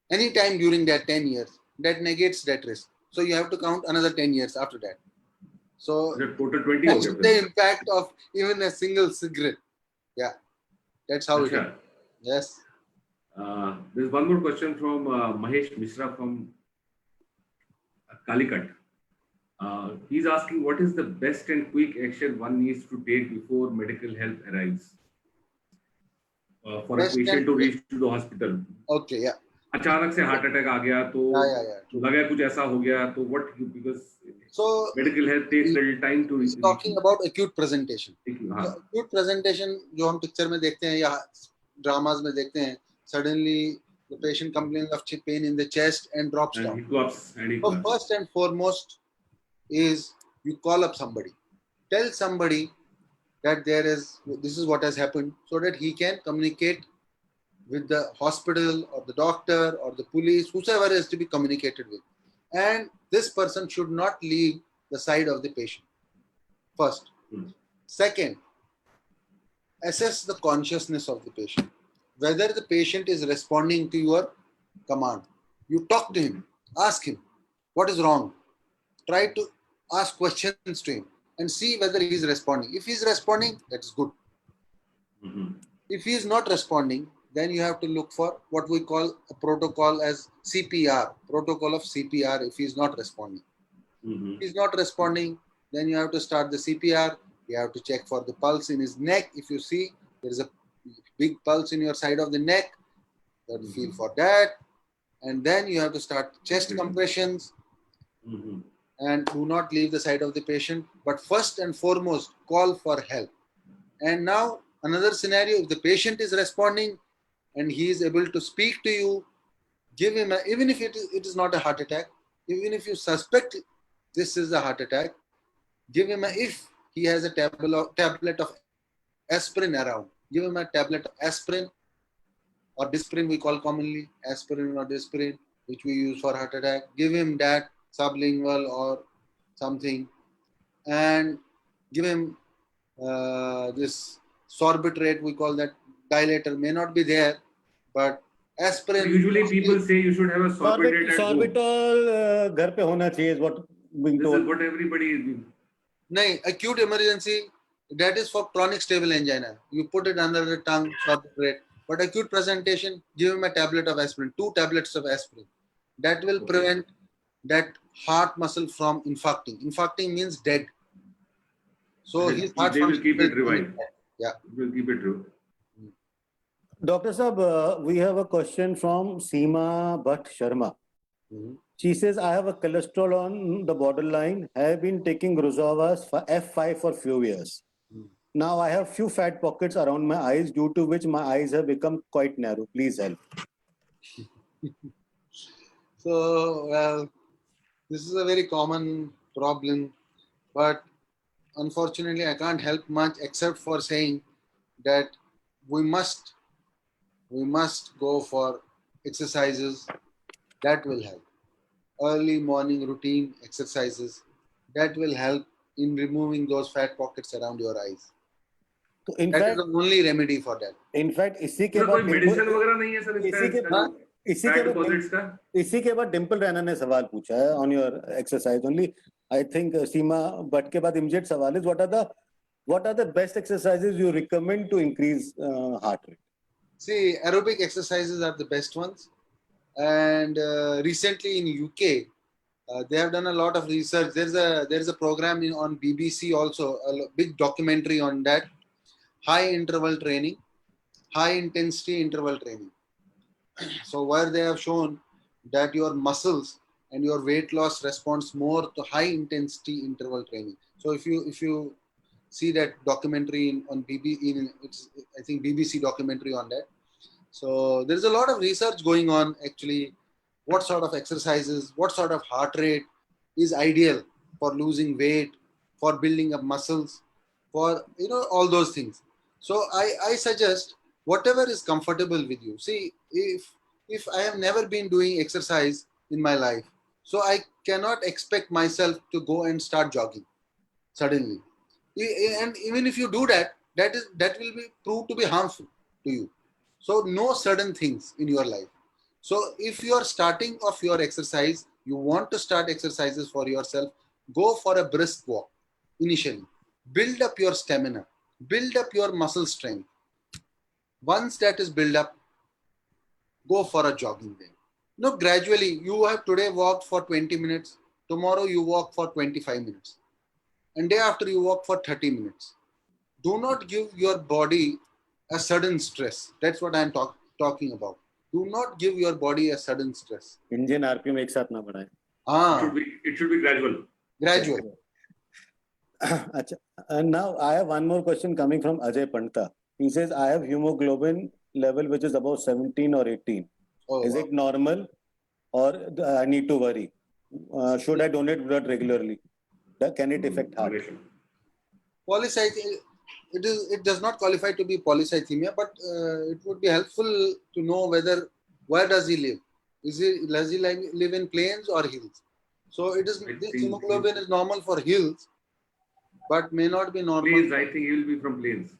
anytime during that 10 years, that negates that risk. So you have to count another 10 years after that. So total 20 that's the impact of even a single cigarette. Yeah, that's how it is. Yes. There's one more question from Mahesh Mishra from Calicut. He's asking, what is the best and quick action one needs to take before medical help arrives for a patient to reach to the hospital? Okay, yeah. अचानक से heart attack आ गया तो लगा कुछ ऐसा हो गया तो what, because medical help takes little time to reach. Talking about acute presentation. Acute presentation जो हम पिक्चर में देखते हैं या ड्रामास में देखते हैं, suddenly the patient complains of pain in the chest and drops down. So first and foremost is you call up somebody, tell somebody that this is what has happened, so that he can communicate with the hospital or the doctor or the police, whosoever is to be communicated with. And this person should not leave the side of the patient. First. Second, assess the consciousness of the patient. Whether the patient is responding to your command. You talk to him, ask him, what is wrong? Try to ask questions to him and see whether he is responding. If he is responding, that's good. If he is not responding, then you have to look for what we call a protocol as CPR, protocol of CPR if he is not responding. If he is not responding, then you have to start the CPR. You have to check for the pulse in his neck. If you see there is a big pulse in your side of the neck, you have to feel for that. And then you have to start chest compressions. And do not leave the side of the patient. But first and foremost, call for help. And now another scenario, if the patient is responding and he is able to speak to you, give him, even if it is not a heart attack, even if you suspect this is a heart attack, give him if he has a tablet of aspirin around, give him a tablet of aspirin or Disprin, we call commonly aspirin or Disprin, which we use for heart attack. Give him that sublingual or something, and give him this sorbitrate, we call that dilator, may not be there, but aspirin. So usually people say you should have a sorbitrate at home. Sorbitol घर पे होना चाहिए is what being told. This is what everybody is doing. No, acute emergency, that is for chronic stable angina. You put it under the tongue, sorbitrate. But acute presentation, give him a tablet of aspirin, 2 tablets of aspirin. That will prevent that heart muscle from infarcting. Infarcting means dead. So his heart they will keep it revived. Yeah. Will keep it revived. Dr. Saab, we have a question from Seema Bhatt Sharma. She says, I have a cholesterol on the borderline. I have been taking Rozavas for F5 for few years. Now I have few fat pockets around my eyes, due to which my eyes have become quite narrow. Please help. So, well, this is a very common problem, but unfortunately I can't help much except for saying that we must go for exercises that will help. Early morning routine exercises that will help in removing those fat pockets around your eyes. तो in That is fact, the only remedy for that. In fact, इसी के कोई बाद medicine वगैरह नहीं है sir इसी के बाद डिम्पल रैना ने सवाल पूछा है on your exercise only. I think Seema but के बाद immediate सवाल is what are the best exercises you recommend to increase heart rate? See, aerobic exercises are the best ones, and recently in UK they have done a lot of research. There's a program on BBC also, a big documentary on that. High interval training, high intensity interval training. So where they have shown that your muscles and your weight loss responds more to high intensity interval training. So if you see that documentary on it's I think BBC documentary on that. So there's a lot of research going on actually. What sort of exercises, what sort of heart rate is ideal for losing weight, for building up muscles, for all those things. So I suggest whatever is comfortable with you. See, if I have never been doing exercise in my life, so I cannot expect myself to go and start jogging suddenly. And even if you do that, that will be proved to be harmful to you. So no sudden things in your life. So if you are starting off your exercise, you want to start exercises for yourself, go for a brisk walk initially. Build up your stamina, build up your muscle strength. Once that is built up, go for a jogging day. Gradually, you have today walked for 20 minutes, tomorrow you walk for 25 minutes, and day after you walk for 30 minutes. Do not give your body a sudden stress. That's what I'm talking about. Do not give your body a sudden stress. Indian RPM एक साथ ना बढ़ाए. It should be gradual. Gradual. And now I have one more question coming from Ajay Panta. He says, I have hemoglobin level which is about 17 or 18. Is it normal or I need to worry? Should I donate blood regularly? Can it affect heart? Polycythemia, it does not qualify to be polycythemia, but it would be helpful to know where does he live? Does he live in plains or hills? So this hemoglobin is normal for hills, but may not be normal. Plains, I think he will be from plains.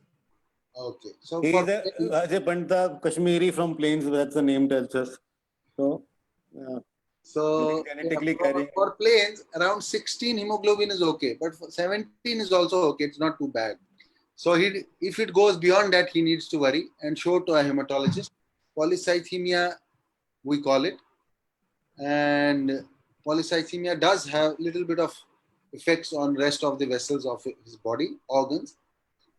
Okay. So Ajay Panta, Kashmiri from plains, that's the name tells us. So genetically for plains, around 16 hemoglobin is okay, but for 17 is also okay. It's not too bad. So if it goes beyond that, he needs to worry and show to a hematologist. Polycythemia, we call it. And polycythemia does have a little bit of effects on rest of the vessels of his body, organs.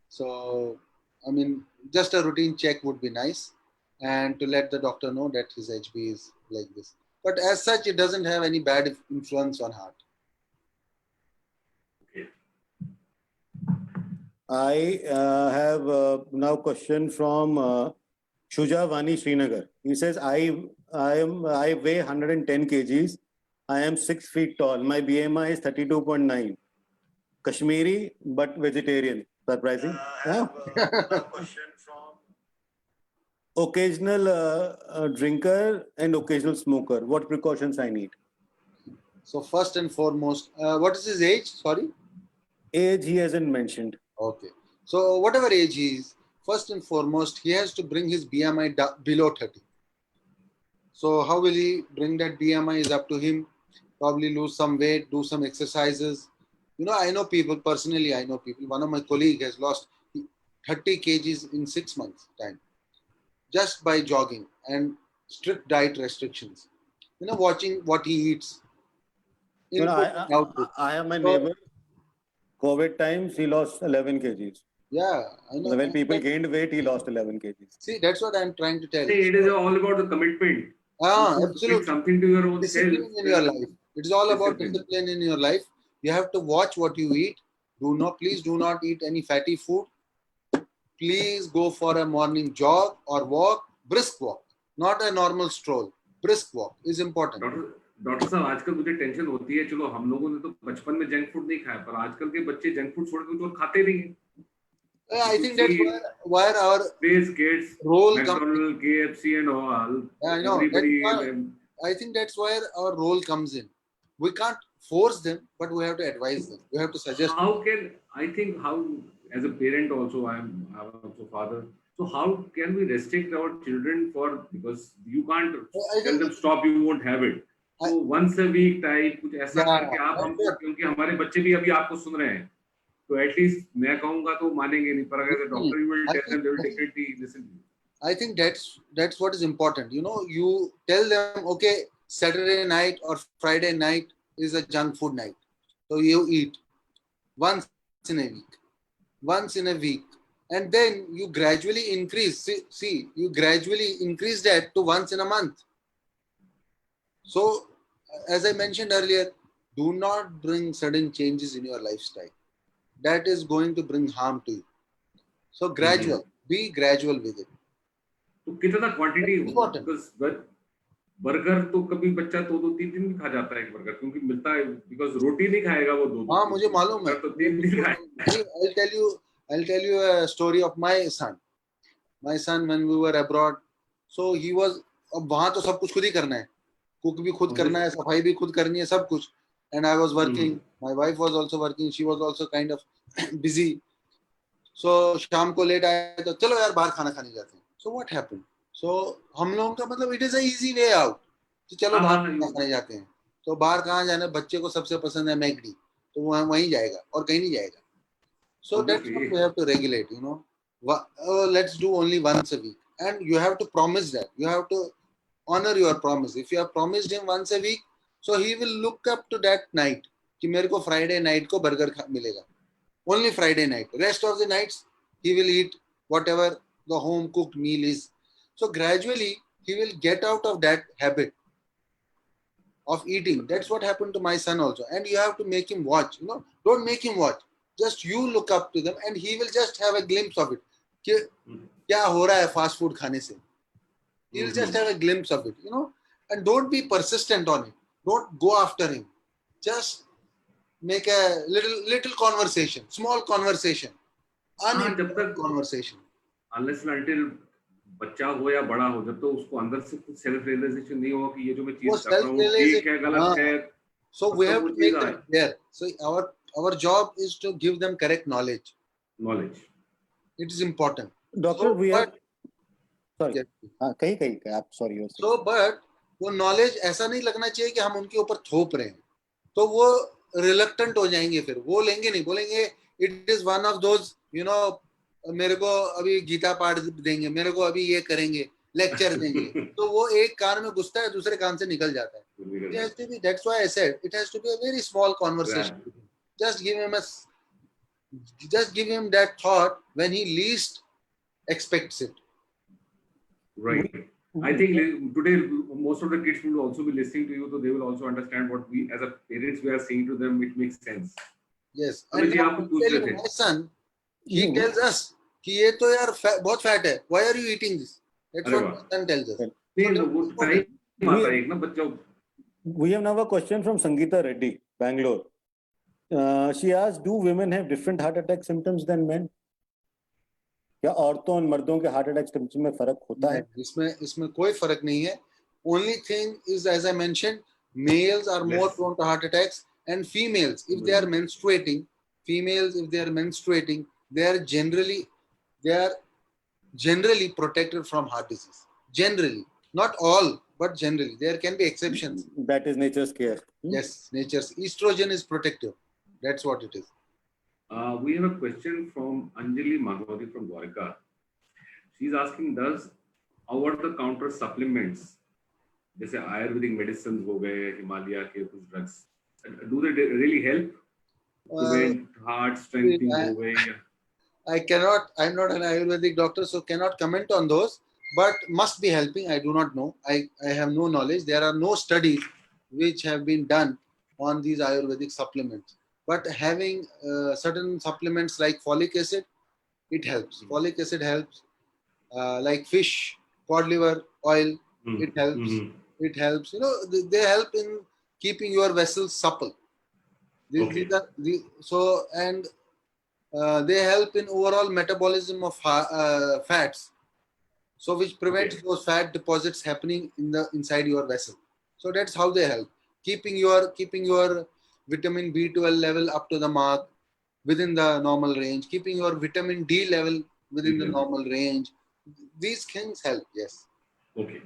So, I mean, just a routine check would be nice, and to let the doctor know that his HB is like this. But as such, it doesn't have any bad influence on heart. Okay. I have now question from Shuja Vani Srinagar. He says, I weigh 110 kgs. I am 6 feet tall. My BMI is 32.9. Kashmiri, but vegetarian. Surprising. Question from occasional drinker and occasional smoker. What precautions I need? So first and foremost, what is his age? Sorry? Age he hasn't mentioned. Okay. So whatever age he is, first and foremost, he has to bring his BMI below 30. So how will he bring that BMI is up to him. Probably lose some weight, do some exercises. You know, I know people, personally I know people. One of my colleagues has lost 30 kgs in 6 months time. Just by jogging and strict diet restrictions. You know, watching what he eats. You know, Output. I have my neighbor. COVID times, he lost 11 kgs. Yeah, I know. When people gained weight, he lost 11 kgs. See, that's what I'm trying to tell you. It is all about the commitment. Absolutely. Something to your own Discipline in your life. It's all about discipline in your life. You have to watch what you eat. Please do not eat any fatty food. Please go for a morning jog or walk, brisk walk, not a normal stroll. Brisk walk is important. Doctor साहब आजकल मुझे tension होती है चलो हम लोगों ने तो बचपन में जंक फूड नहीं खाया पर आजकल के बच्चे जंक फूड छोड़ के तो खाते नहीं हैं I think that's where our kids, role McDonald's, KFC and all. I know. I think that's where our role comes in. We can't force them, but we have to advise them. We have to suggest. How as a parent also, I'm also father. So how can we restrict our children because you can't tell them stop, you won't have it. So once a week type कुछ ऐसा करके आप हमको क्योंकि हमारे बच्चे भी अभी आपको सुन रहे हैं तो एटलीस्ट मैं कहूंगा तो मानेंगे नहीं पर अगर doctor you will tell them they will definitely listen to you I think that's what is important. You know, you tell them, okay, Saturday night or Friday night is a junk food night. So you eat once in a week. And then you gradually increase. See, you gradually increase that to once in a month. So, as I mentioned earlier, do not bring sudden changes in your lifestyle. That is going to bring harm to you. So, be gradual with it. तो कितना quantity because burger तो कभी बच्चा 2-3 दिन भी खा जाता है एक बर्गर क्योंकि मिलता है बिकॉज़ रोटी नहीं खाएगा वो 2 दिन हाँ मुझे मालूम है तो 3 दिन खाएगा I'll tell you a story of my son when we were abroad. So he was अब वहाँ तो सब कुछ खुद ही करना है कुक भी खुद करना है सफाई भी खुद करनी है सब कुछ and I was working my wife was also working she was also kind of busy so शाम को लेट आए तो चलो यार बाहर खाना खाने जाते हैं so what happened so हम लोगों का मतलब it is a easy way out तो चलो बाहर खाना खाने जाते हैं तो बाहर कहाँ जाना बच्चे को सबसे पसंद है मैकडी तो वो वहीं जाएगा और कहीं नहीं जाएगा so that's what we have to regulate you know let's do only once a week and you have to promise that you have to honor your promise if you have promised him once a week so he will look up to that night कि मेरे को Friday night को burger मिलेगा only Friday night rest of the nights he will eat whatever the home cooked meal is so gradually he will get out of that habit of eating that's what happened to my son also and you have to make him watch you know don't make him watch just you look up to them and he will just have a glimpse of it कि क्या हो रहा है fast food खाने से he will just have a glimpse of it you know and don't be persistent on it don't go after him just make a little conversation small conversation uninterrupted conversation unless and until बच्चा हो या बड़ा हो जब तो उसको अंदर से कुछ सेल्फ रियलाइजेशन नहीं होगा कि ये जो मैं चीज कर रहा हूं ठीक है गलत है so we have to make that clear so our job is to give them correct knowledge it is important doctor so, we have sorry कहीं आप sorry so but वो knowledge ऐसा नहीं लगना चाहिए कि हम उनके ऊपर थोप रहे हैं तो वो reluctant हो जाएंगे फिर वो लेंगे नहीं बोलेंगे it is one of those you know मेरे को अभी गीता पाठ देंगे, मेरे को अभी ये करेंगे, लेक्चर देंगे, तो वो एक कान में घुसता है, दूसरे कान से निकल जाता है. It has to be, that's why I said it has to be a very small conversation. Just give him that thought when he least expects it. Right. I think today most of the kids will also be listening to you, so they will also understand what we as a parents we are saying to them. It makes sense. Yes. Amit ji आप कुछ पूछ रहे थे. My son, he tells us कि ये तो यार बहुत fat है. Why are you eating this? That's what my son tells us. नहीं वो टाइम आता है एक ना बच्चों. We have now a question from Sangeeta Reddy, Bangalore. She asked, do women have different heart attack symptoms than men? क्या औरतों और मर्दों के हार्ट अटैक सिम्पटम्स में फर्क होता है? इसमें कोई फर्क नहीं है. Only thing is, as I mentioned, males are more prone to heart attacks, and females, if they are menstruating, they are generally protected from heart disease. Generally, not all, but generally, there can be exceptions. That is nature's care. Yes, nature's estrogen is protective. That's what it is. We have a question from Anjali Mahwadi from Dwarka. She's asking, does over-the-counter supplements, जैसे Ayurvedic medicines हो गए, हिमालय के कुछ drugs, do they really help? Prevent heart strengthening हो गए? I'm not an Ayurvedic doctor, so cannot comment on those, but must be helping. I do not know. I have no knowledge. There are no studies which have been done on these Ayurvedic supplements. But having certain supplements like folic acid, it helps. Folic acid helps. Like fish, cod liver oil, it helps. It helps. You know, they help in keeping your vessels supple. They help in overall metabolism of fats, so which prevents those fat deposits happening inside your vessel. So that's how they help, keeping your vitamin B12 level up to the mark within the normal range, keeping your vitamin D level within the normal range. These things help. Yes. Okay.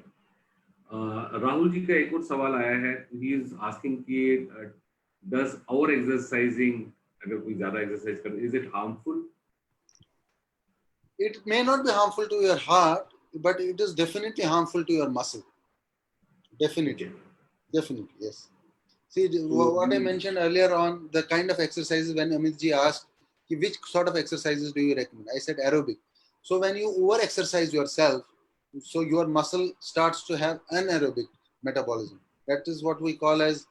Rahul ji का एक और सवाल आया है. He is asking कि does our exercising, अगर कोई ज़्यादा exercise करे, is it harmful? It may not be harmful to your heart, but it is definitely harmful to your muscle. Definitely. Definitely, yes. See, what I mentioned earlier on, the kind of exercises, when Amit ji asked, which sort of exercises do you recommend? I said aerobic. So when you over-exercise yourself, so your muscle starts to have anaerobic metabolism. That is what we call as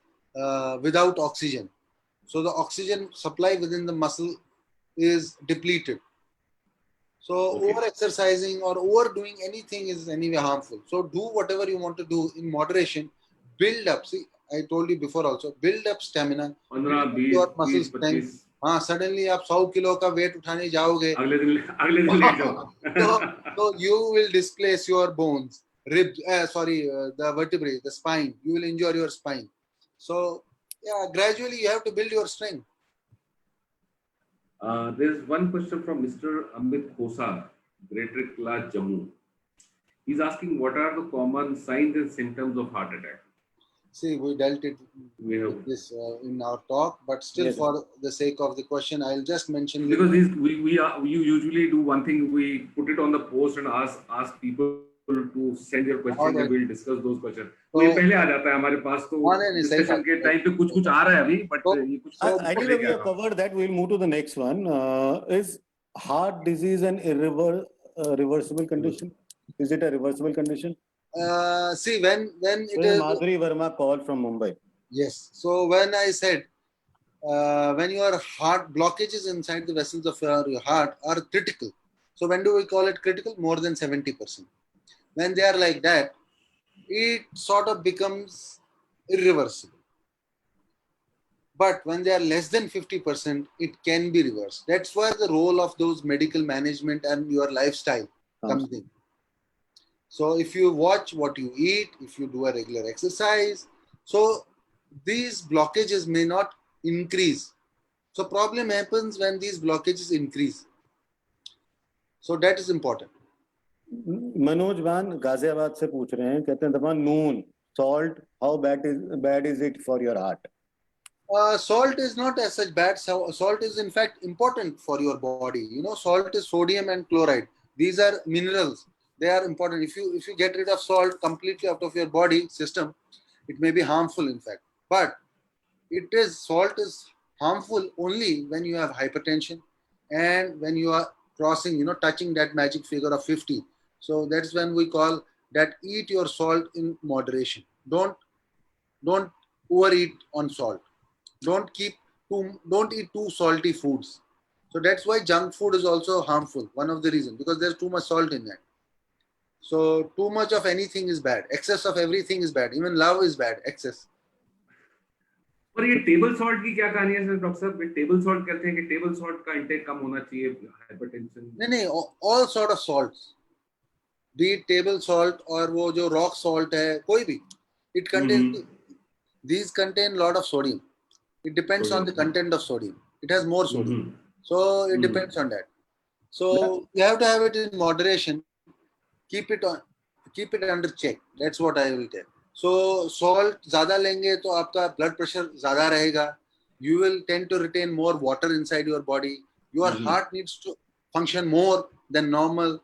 without oxygen. So the oxygen supply within the muscle is depleted. So over-exercising or overdoing anything is anyway harmful. So do whatever you want to do in moderation. Build up. See, I told you before also, build up stamina. 15, 20, your muscle 30, strength. 25. हाँ, suddenly आप 100 kilo का wait उठाने जाओगे, अगले दिन late जाओ. so you will displace your bones, ribs, the vertebrae, the spine. You will injure your spine. So yeah, gradually you have to build your strength. There's one question from Mr. Amit Khosa, Greater Class Jammu. He's asking, what are the common signs and symptoms of heart attack? See, we dealt it with this in our talk, but still, for the sake of the question, I'll just mention. Because we usually do one thing, we put it on the post and ask people to send your questions and we'll discuss those questions. तो ये पहले आ जाता है हमारे पास, तो discussion के time पे कुछ आ रहा है अभी, but ये कुछ. I think we have covered that. We'll move to the next one. Is heart disease an irreversible condition? Is it a reversible condition? See, when it is Madhuri Verma called from Mumbai. Yes. So when I said when your heart blockages inside the vessels of your heart are critical. So when do we call it critical? More than 70%. When they are like that, it sort of becomes irreversible. But when they are less than 50%, it can be reversed. That's where the role of those medical management and your lifestyle comes in. So if you watch what you eat, if you do a regular exercise, so these blockages may not increase. So problem happens when these blockages increase. So that is important. Manoj वान गाजियाबाद से पूछ रहे हैं, कहते हैं दफा नून, salt, how bad is it for your heart? Salt is not as such bad. Salt is in fact important for your body. You know, salt is sodium and chloride. These are minerals. They are important. If you get rid of salt completely out of your body system, it may be harmful in fact. But salt is harmful only when you have hypertension and when you are crossing, touching that magic figure of 50. So that's when we call that eat your salt in moderation. Don't overeat on salt. Don't eat too salty foods. So that's why junk food is also harmful. One of the reasons, because there's too much salt in that. So too much of anything is bad. Excess of everything is bad. Even love is bad. Excess. और ये table salt की क्या कहानी है doctor साहब? Table salt कहते हैं कि टेबल सॉल्ट का इंटेक कम होना चाहिए हाइपरटेंशन। नहीं, all sort of salts, be it table salt और वो जो rock salt है, कोई भी, it contains these contain lot of sodium. It depends on the content of sodium. It has more sodium, so it depends on that. So you have to have it in moderation. Keep it under check. That's what I will tell. So salt ज़्यादा लेंगे तो आपका blood pressure ज़्यादा रहेगा. You will tend to retain more water inside your body. Your heart needs to function more than normal.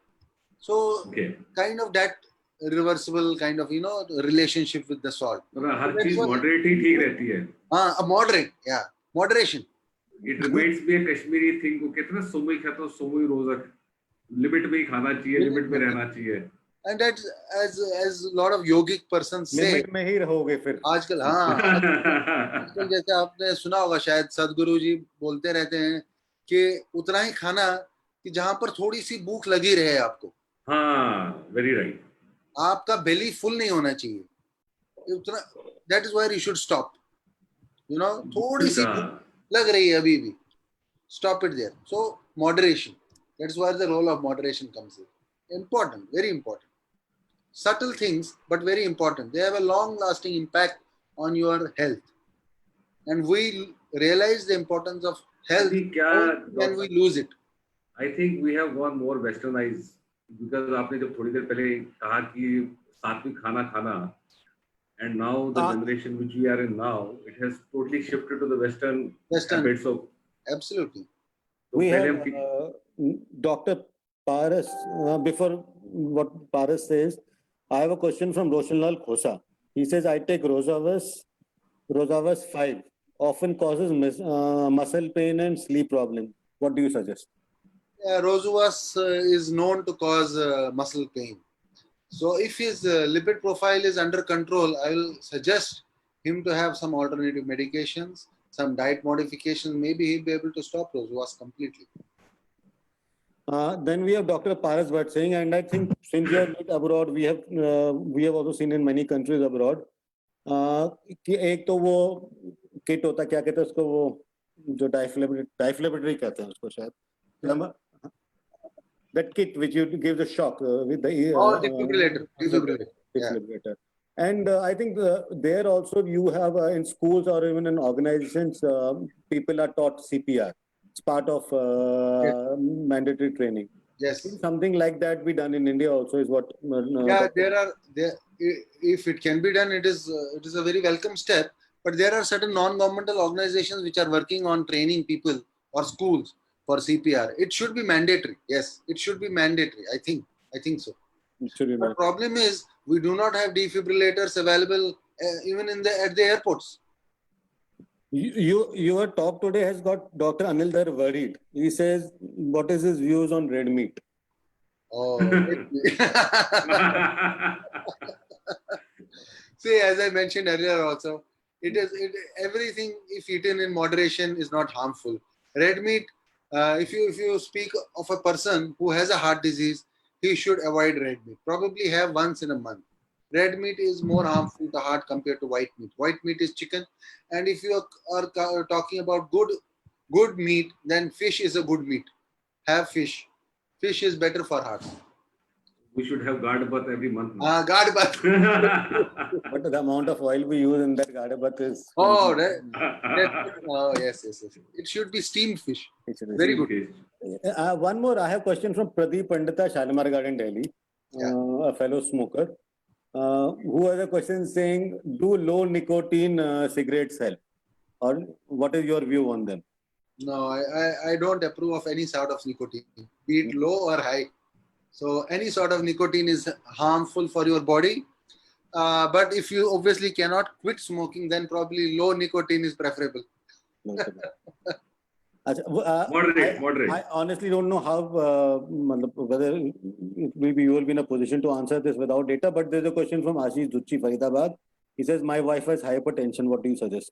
So kind of that reversible kind of relationship with the salt. हर चीज moderate ही ठीक रहती है. हाँ, moderate, yeah, moderation. It reminds me a Kashmiri thing को कितना सोमई खाता हूँ, सोमई रोजा लिमिट में ही खाना चाहिए, लिमिट में रहना चाहिए. And that's as a lot of yogic persons say. Limit में ही रहोगे फिर. आजकल आजकल जैसे आपने सुना होगा शायद सदगुरु जी बोलते रहते हैं कि उतना ही खाना कि जहां पर थोड़ी सी भूख लगी रहे आपको. हाँ, very right. आपका बेली फुल नहीं होना चाहिए उतना. That is where you should stop. थोड़ी सी लग रही है अभी भी, stop it there. So moderation. That's where the role of moderation comes in. Important, very important. Subtle things, but very important. They have a long-lasting impact on your health, and we realize the importance of health when we lose it. I think we have gone more westernized because आपने जब थोड़ी देर पहले कहा कि सात्विक खाना खाना, and now the generation which we are in now, it has totally shifted to the Western habits of. Absolutely. We have Dr. Paras. Before what Paras says, I have a question from Roshanlal Khosa. He says, I take Rosavas 5, often causes muscle pain and sleep problem. What do you suggest? Rosavas is known to cause muscle pain. So if his lipid profile is under control, I will suggest him to have some alternative medications, some diet modifications. Maybe he'll be able to stop Rosavas completely. Then we have Dr. Paras Bhatt saying, and I think since you have lived abroad, we have also seen in many countries abroad कि एक तो वो kit होता, क्या कहते हैं उसको, वो जो डाइफ्लेमेटरी कहते हैं उसको शायद, that kit which you give the shock with the defibrillator. Yeah. And I think there also you have in schools or even in organizations, people are taught CPR. It's part of mandatory training. Yes. Something like that be done in India also is what. If it can be done, it is a very welcome step. But there are certain non-governmental organizations which are working on training people or schools for CPR. It should be mandatory. Yes, it should be mandatory. I think so. The problem is we do not have defibrillators available even at the airports. Your talk today has got Dr. Anil Dar worried. He says, what is his views on red meat? Oh, see, as I mentioned earlier also, everything if eaten in moderation is not harmful. Red meat, if you speak of a person who has a heart disease, he should avoid red meat. Probably have once in a month. Red meat is more harmful to heart compared to white meat. White meat is chicken, and if you are talking about good meat, then fish is a good meat. Have fish. Fish is better for heart. We should have Gad Bath every month. Gad Bath. But the amount of oil we use in that Gad Bath is... Oh, yes. It should be steamed fish. Very good. One more. I have a question from Pradeep Pandita, Shalimar Garden, Delhi, a fellow smoker, who has a question saying, do low nicotine cigarettes help? or what is your view on them? No, I don't approve of any sort of nicotine, be it low or high. So any sort of nicotine is harmful for your body. But if you obviously cannot quit smoking, then probably low nicotine is preferable. Moderate. I honestly don't know how whether you will be in a position to answer this without data, but there's a question from Ashish Ducci, Faridabad. He says, my wife has hypertension. What do you suggest?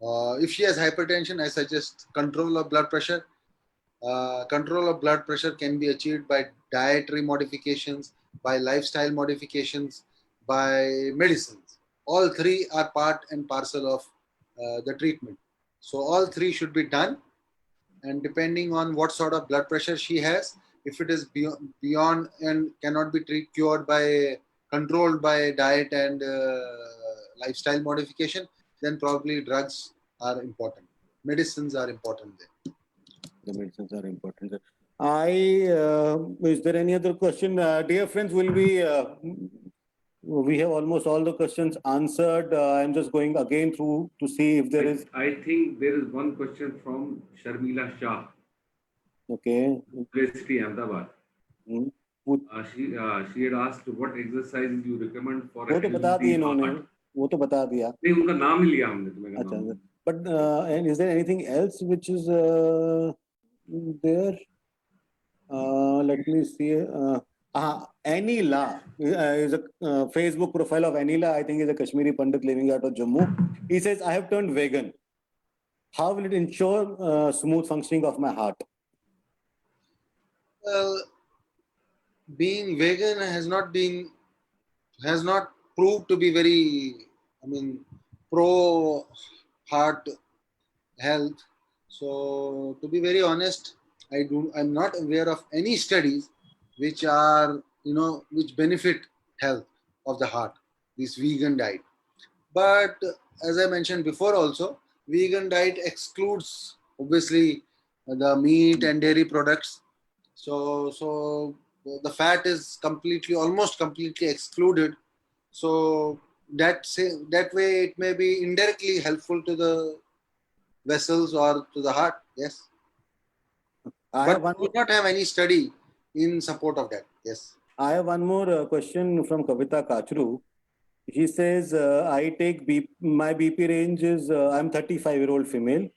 If she has hypertension, I suggest control of blood pressure. Control of blood pressure can be achieved by dietary modifications, by lifestyle modifications, by medicines. All three are part and parcel of the treatment. So all three should be done, and depending on what sort of blood pressure she has, if it is beyond and cannot be cured by controlled by diet and lifestyle modification, then probably drugs are important. Medicines are important there. The medicines are important. Is there any other question? Dear friends, we have almost all the questions answered. I'm just going again through to see if there is. I think there is one question from Sharmila Shah. Okay. University Ahmedabad. Hmm. She had asked what exercises you recommend for वो तो बता दिए इन्होंने, वो तो बता दिया. नहीं, उनका नाम ही लिया हमने, तुम्हें अच्छा. नाम. But and is there anything else which is there? Let me see. Anila is a Facebook profile of Anila. I think is a Kashmiri Pandit living out of Jammu. He says, I have turned vegan. How will it ensure smooth functioning of my heart? Well, being vegan has not proved to be very, pro heart health. So to be very honest, I'm not aware of any studies which are, which benefit health of the heart, this vegan diet. But as I mentioned before also, vegan diet excludes obviously the meat and dairy products. So the fat is almost completely excluded. So that way it may be indirectly helpful to the vessels or to the heart. Yes. But we do not have any study in support of that. Yes. I have one more question from Kavita Kachru. She says, I take my BP range is, I'm 35-year-old female.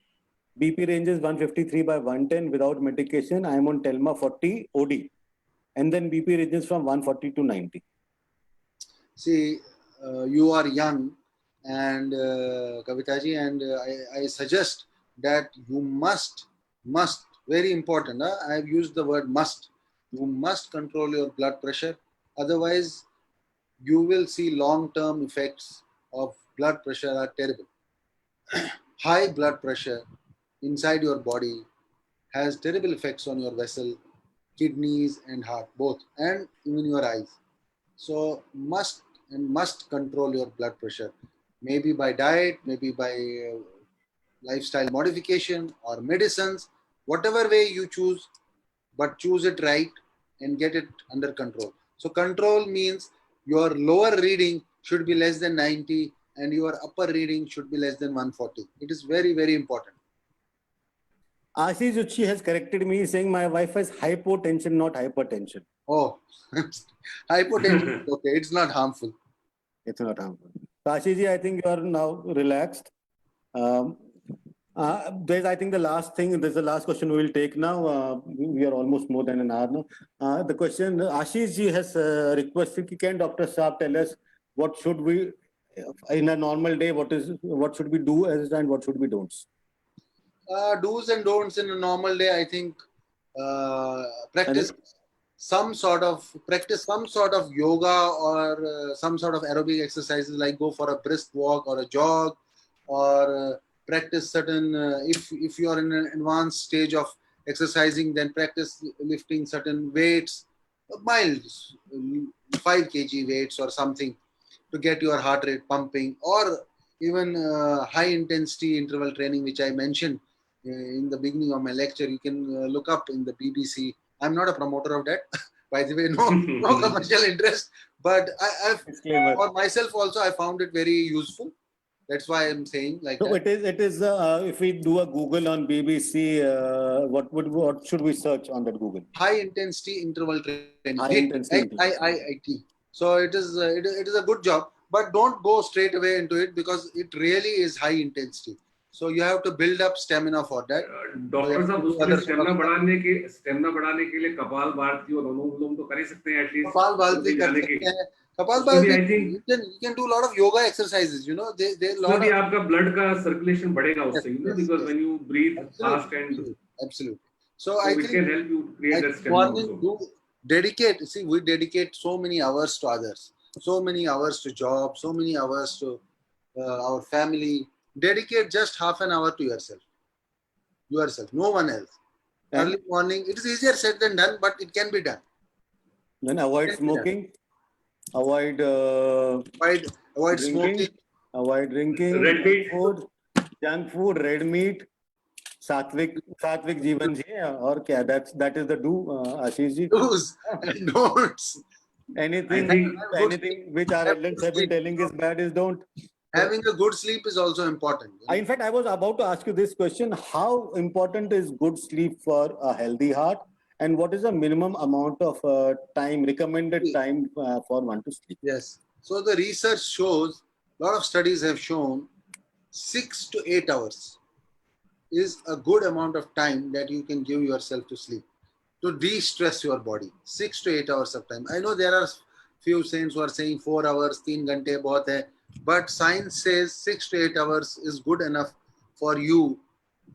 BP range is 153/110 without medication. I'm on Telma 40 OD. And then BP ranges from 140 to 90. See, you are young, and Kavitaji, and I suggest that you must, very important. I have used the word must. You must control your blood pressure. Otherwise, you will see long-term effects of blood pressure are terrible. High blood pressure inside your body has terrible effects on your vessel, kidneys and heart, both, and even your eyes. So must control your blood pressure, maybe by diet, maybe by lifestyle modification or medicines, whatever way you choose, but choose it right and get it under control. So control means your lower reading should be less than 90 and your upper reading should be less than 140. It is very, very important. Ashish Uchi has corrected me saying my wife has hypotension, not hypertension. Oh, hypotension. Okay, it's not harmful. It's not harmful. So Ashishji, I think you are now relaxed. There's, I think, the last thing. There's the last question we will take now. We are almost more than an hour now. The question Ashishji has requested: can Dr. Saab tell us what should we, in a normal day, what should we do as and what should we don'ts? Do's and don'ts in a normal day, I think, practice some sort of yoga or some sort of aerobic exercises, like go for a brisk walk or a jog, or practice certain, if you are in an advanced stage of exercising, then practice lifting certain weights, mild 5 kg weights or something, to get your heart rate pumping, or even high intensity interval training, which I mentioned in the beginning of my lecture. You can look up in the BBC. I'm not a promoter of that, by the way, no commercial interest, but for myself also, I found it very useful. That's why I'm saying like So that. it is. If we do a Google on BBC, what should we search on that Google? High intensity interval training. High intensity interval. HIIT. So it is a good job, but don't go straight away into it because it really is high intensity. So you have to build up stamina for that. Doctor साहब उसके लिए stamina बढ़ाने के लिए कपाल भारती और अनुलोम विलोम तो कर ही सकते हैं एटलीस्ट कपाल भारती कर सकते हैं. Kapal Bhavati, you can do a lot of yoga exercises. You know, they lot of आपका blood का circulation बढ़ेगा उससे, you know, because when you breathe fast and absolutely. So I think it can help you create that stamina also. Dedicate. See, we dedicate so many hours to others, so many hours to job, so many hours to our family. Dedicate just half an hour to yourself. No one else. Early morning. It is easier said than done, but it can be done. Then avoid smoking. Avoid smoking, avoid drinking, red meat, junk food, red meat, सात्विक जीवन जिए और क्या? That is the do, Ashish ji. Do's and don'ts. Anything which our elders have been telling is bad is don't. Having a good sleep is also important. In fact, I was about to ask you this question: how important is good sleep for a healthy heart? And what is the minimum amount of recommended time for one to sleep? Yes. So the research shows, a lot of studies have shown 6 to 8 hours is a good amount of time that you can give yourself to sleep, to de-stress your body. 6 to 8 hours of time. I know there are few saints who are saying 4 hours, 3 ghante bahut hai, but science says 6 to 8 hours is good enough for you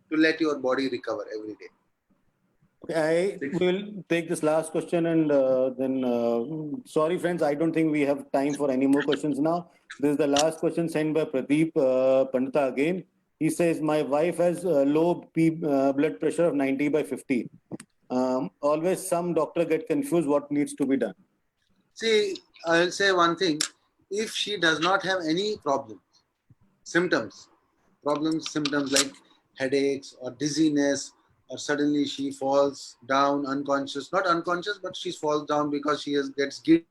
to let your body recover every day. I will take this last question and then, sorry friends, I don't think we have time for any more questions now. This is the last question sent by Pradeep Pandita again. He says, my wife has low blood pressure of 90/50. Always some doctor get confused what needs to be done. See, I'll say one thing. If she does not have any symptoms like headaches or dizziness, or suddenly she falls down unconscious, not unconscious, but she falls down because she gets giddy.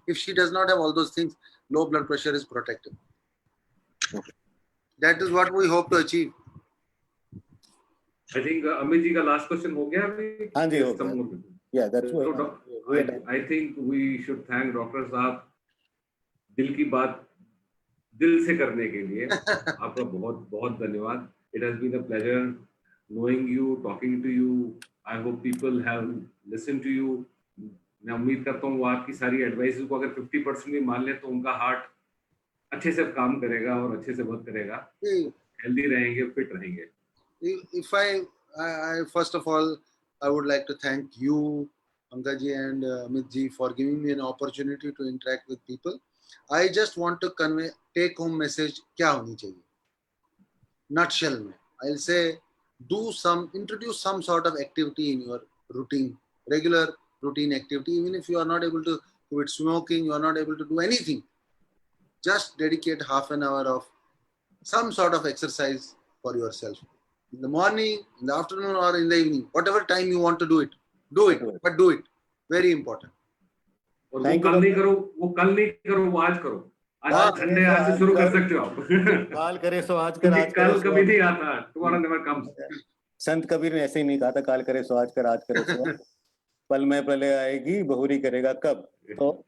If she does not have all those things, low blood pressure is protected. Okay. That is what we hope to achieve. I think Amit ji ka last question ho gaya abhi? हाँ जी, हो गया. Yeah, that's what. I think we should thank Dr. Saab दिल की बात दिल से करने के लिए आपका बहुत बहुत धन्यवाद. It has been a pleasure knowing you, talking to you. I hope people have listened to you. मैं उम्मीद करता हूँ वो आपकी सारी एडवाइस को अगर 50% भी मान ले तो उनका हार्ट अच्छे से काम करेगा और अच्छे से वर्क करेगा, हेल्दी रहेंगे, फिट रहेंगे. If I first of all, I would like to thank you, Pankaj ji and Amit ji, for giving me an opportunity to interact with people. I just want to convey take home message क्या होनी चाहिए. Nutshell में, I'll say introduce some sort of activity in your routine, regular routine activity. Even if you are not able to quit smoking, you are not able to do anything, just dedicate half an hour of some sort of exercise for yourself. In the morning, in the afternoon, or in the evening, whatever time you want to do it, but do it. Very important. और वो कल नहीं करो, वो आज करो. आज Sunday, आज से शुरू कर सकते हो आप. काल करे सो आज कर, आज कल कभी नहीं आता. Tomorrow never comes. संत कबीर ने ऐसे ही नहीं कहा था, काल करे सो आज कर, आज करे सो पल में प्रलय आएगी, बहुरी करेगा कब. So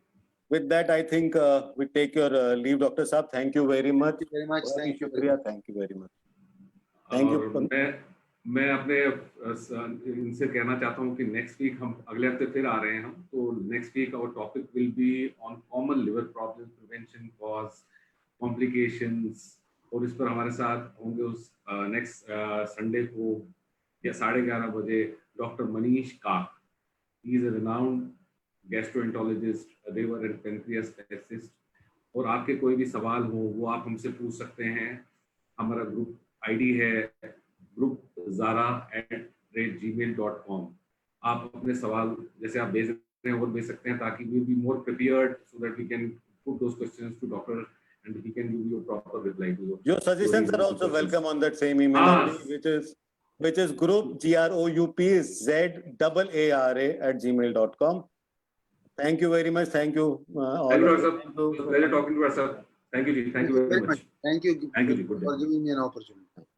with that, I think we take your leave, Dr. Saab. Thank you very much. Thank you very much. Thank you very much. Thank you. मैं अपने इनसे कहना चाहता हूँ कि नेक्स्ट वीक हम अगले हफ्ते फिर आ रहे हैं हम. तो next week our topic will be on common liver problem prevention, cause, complications. और इस पर हमारे साथ होंगे उस नेक्स्ट संडे को या 11:30 बजे डॉक्टर मनीष काक. He is a renowned gastroenterologist, liver and pancreas specialist. और आपके कोई भी सवाल हो वो आप हमसे पूछ सकते हैं. हमारा ग्रुप आईडी है groupzara@gmail.com. आप अपने सवाल जैसे आप भेज सकते हैं और भेज सकते हैं ताकि we be more prepared so that we can put those questions to doctor and he can give you a proper reply to those. Your suggestions are also welcome on that same email, which is groupzara@gmail.com. Thank you very much. Thank you. Thank you, sir. Pleasure talking to us, sir. Thank you, Ji. Thank you very much. Thank you Thank you, ji. Good day. for giving me an opportunity.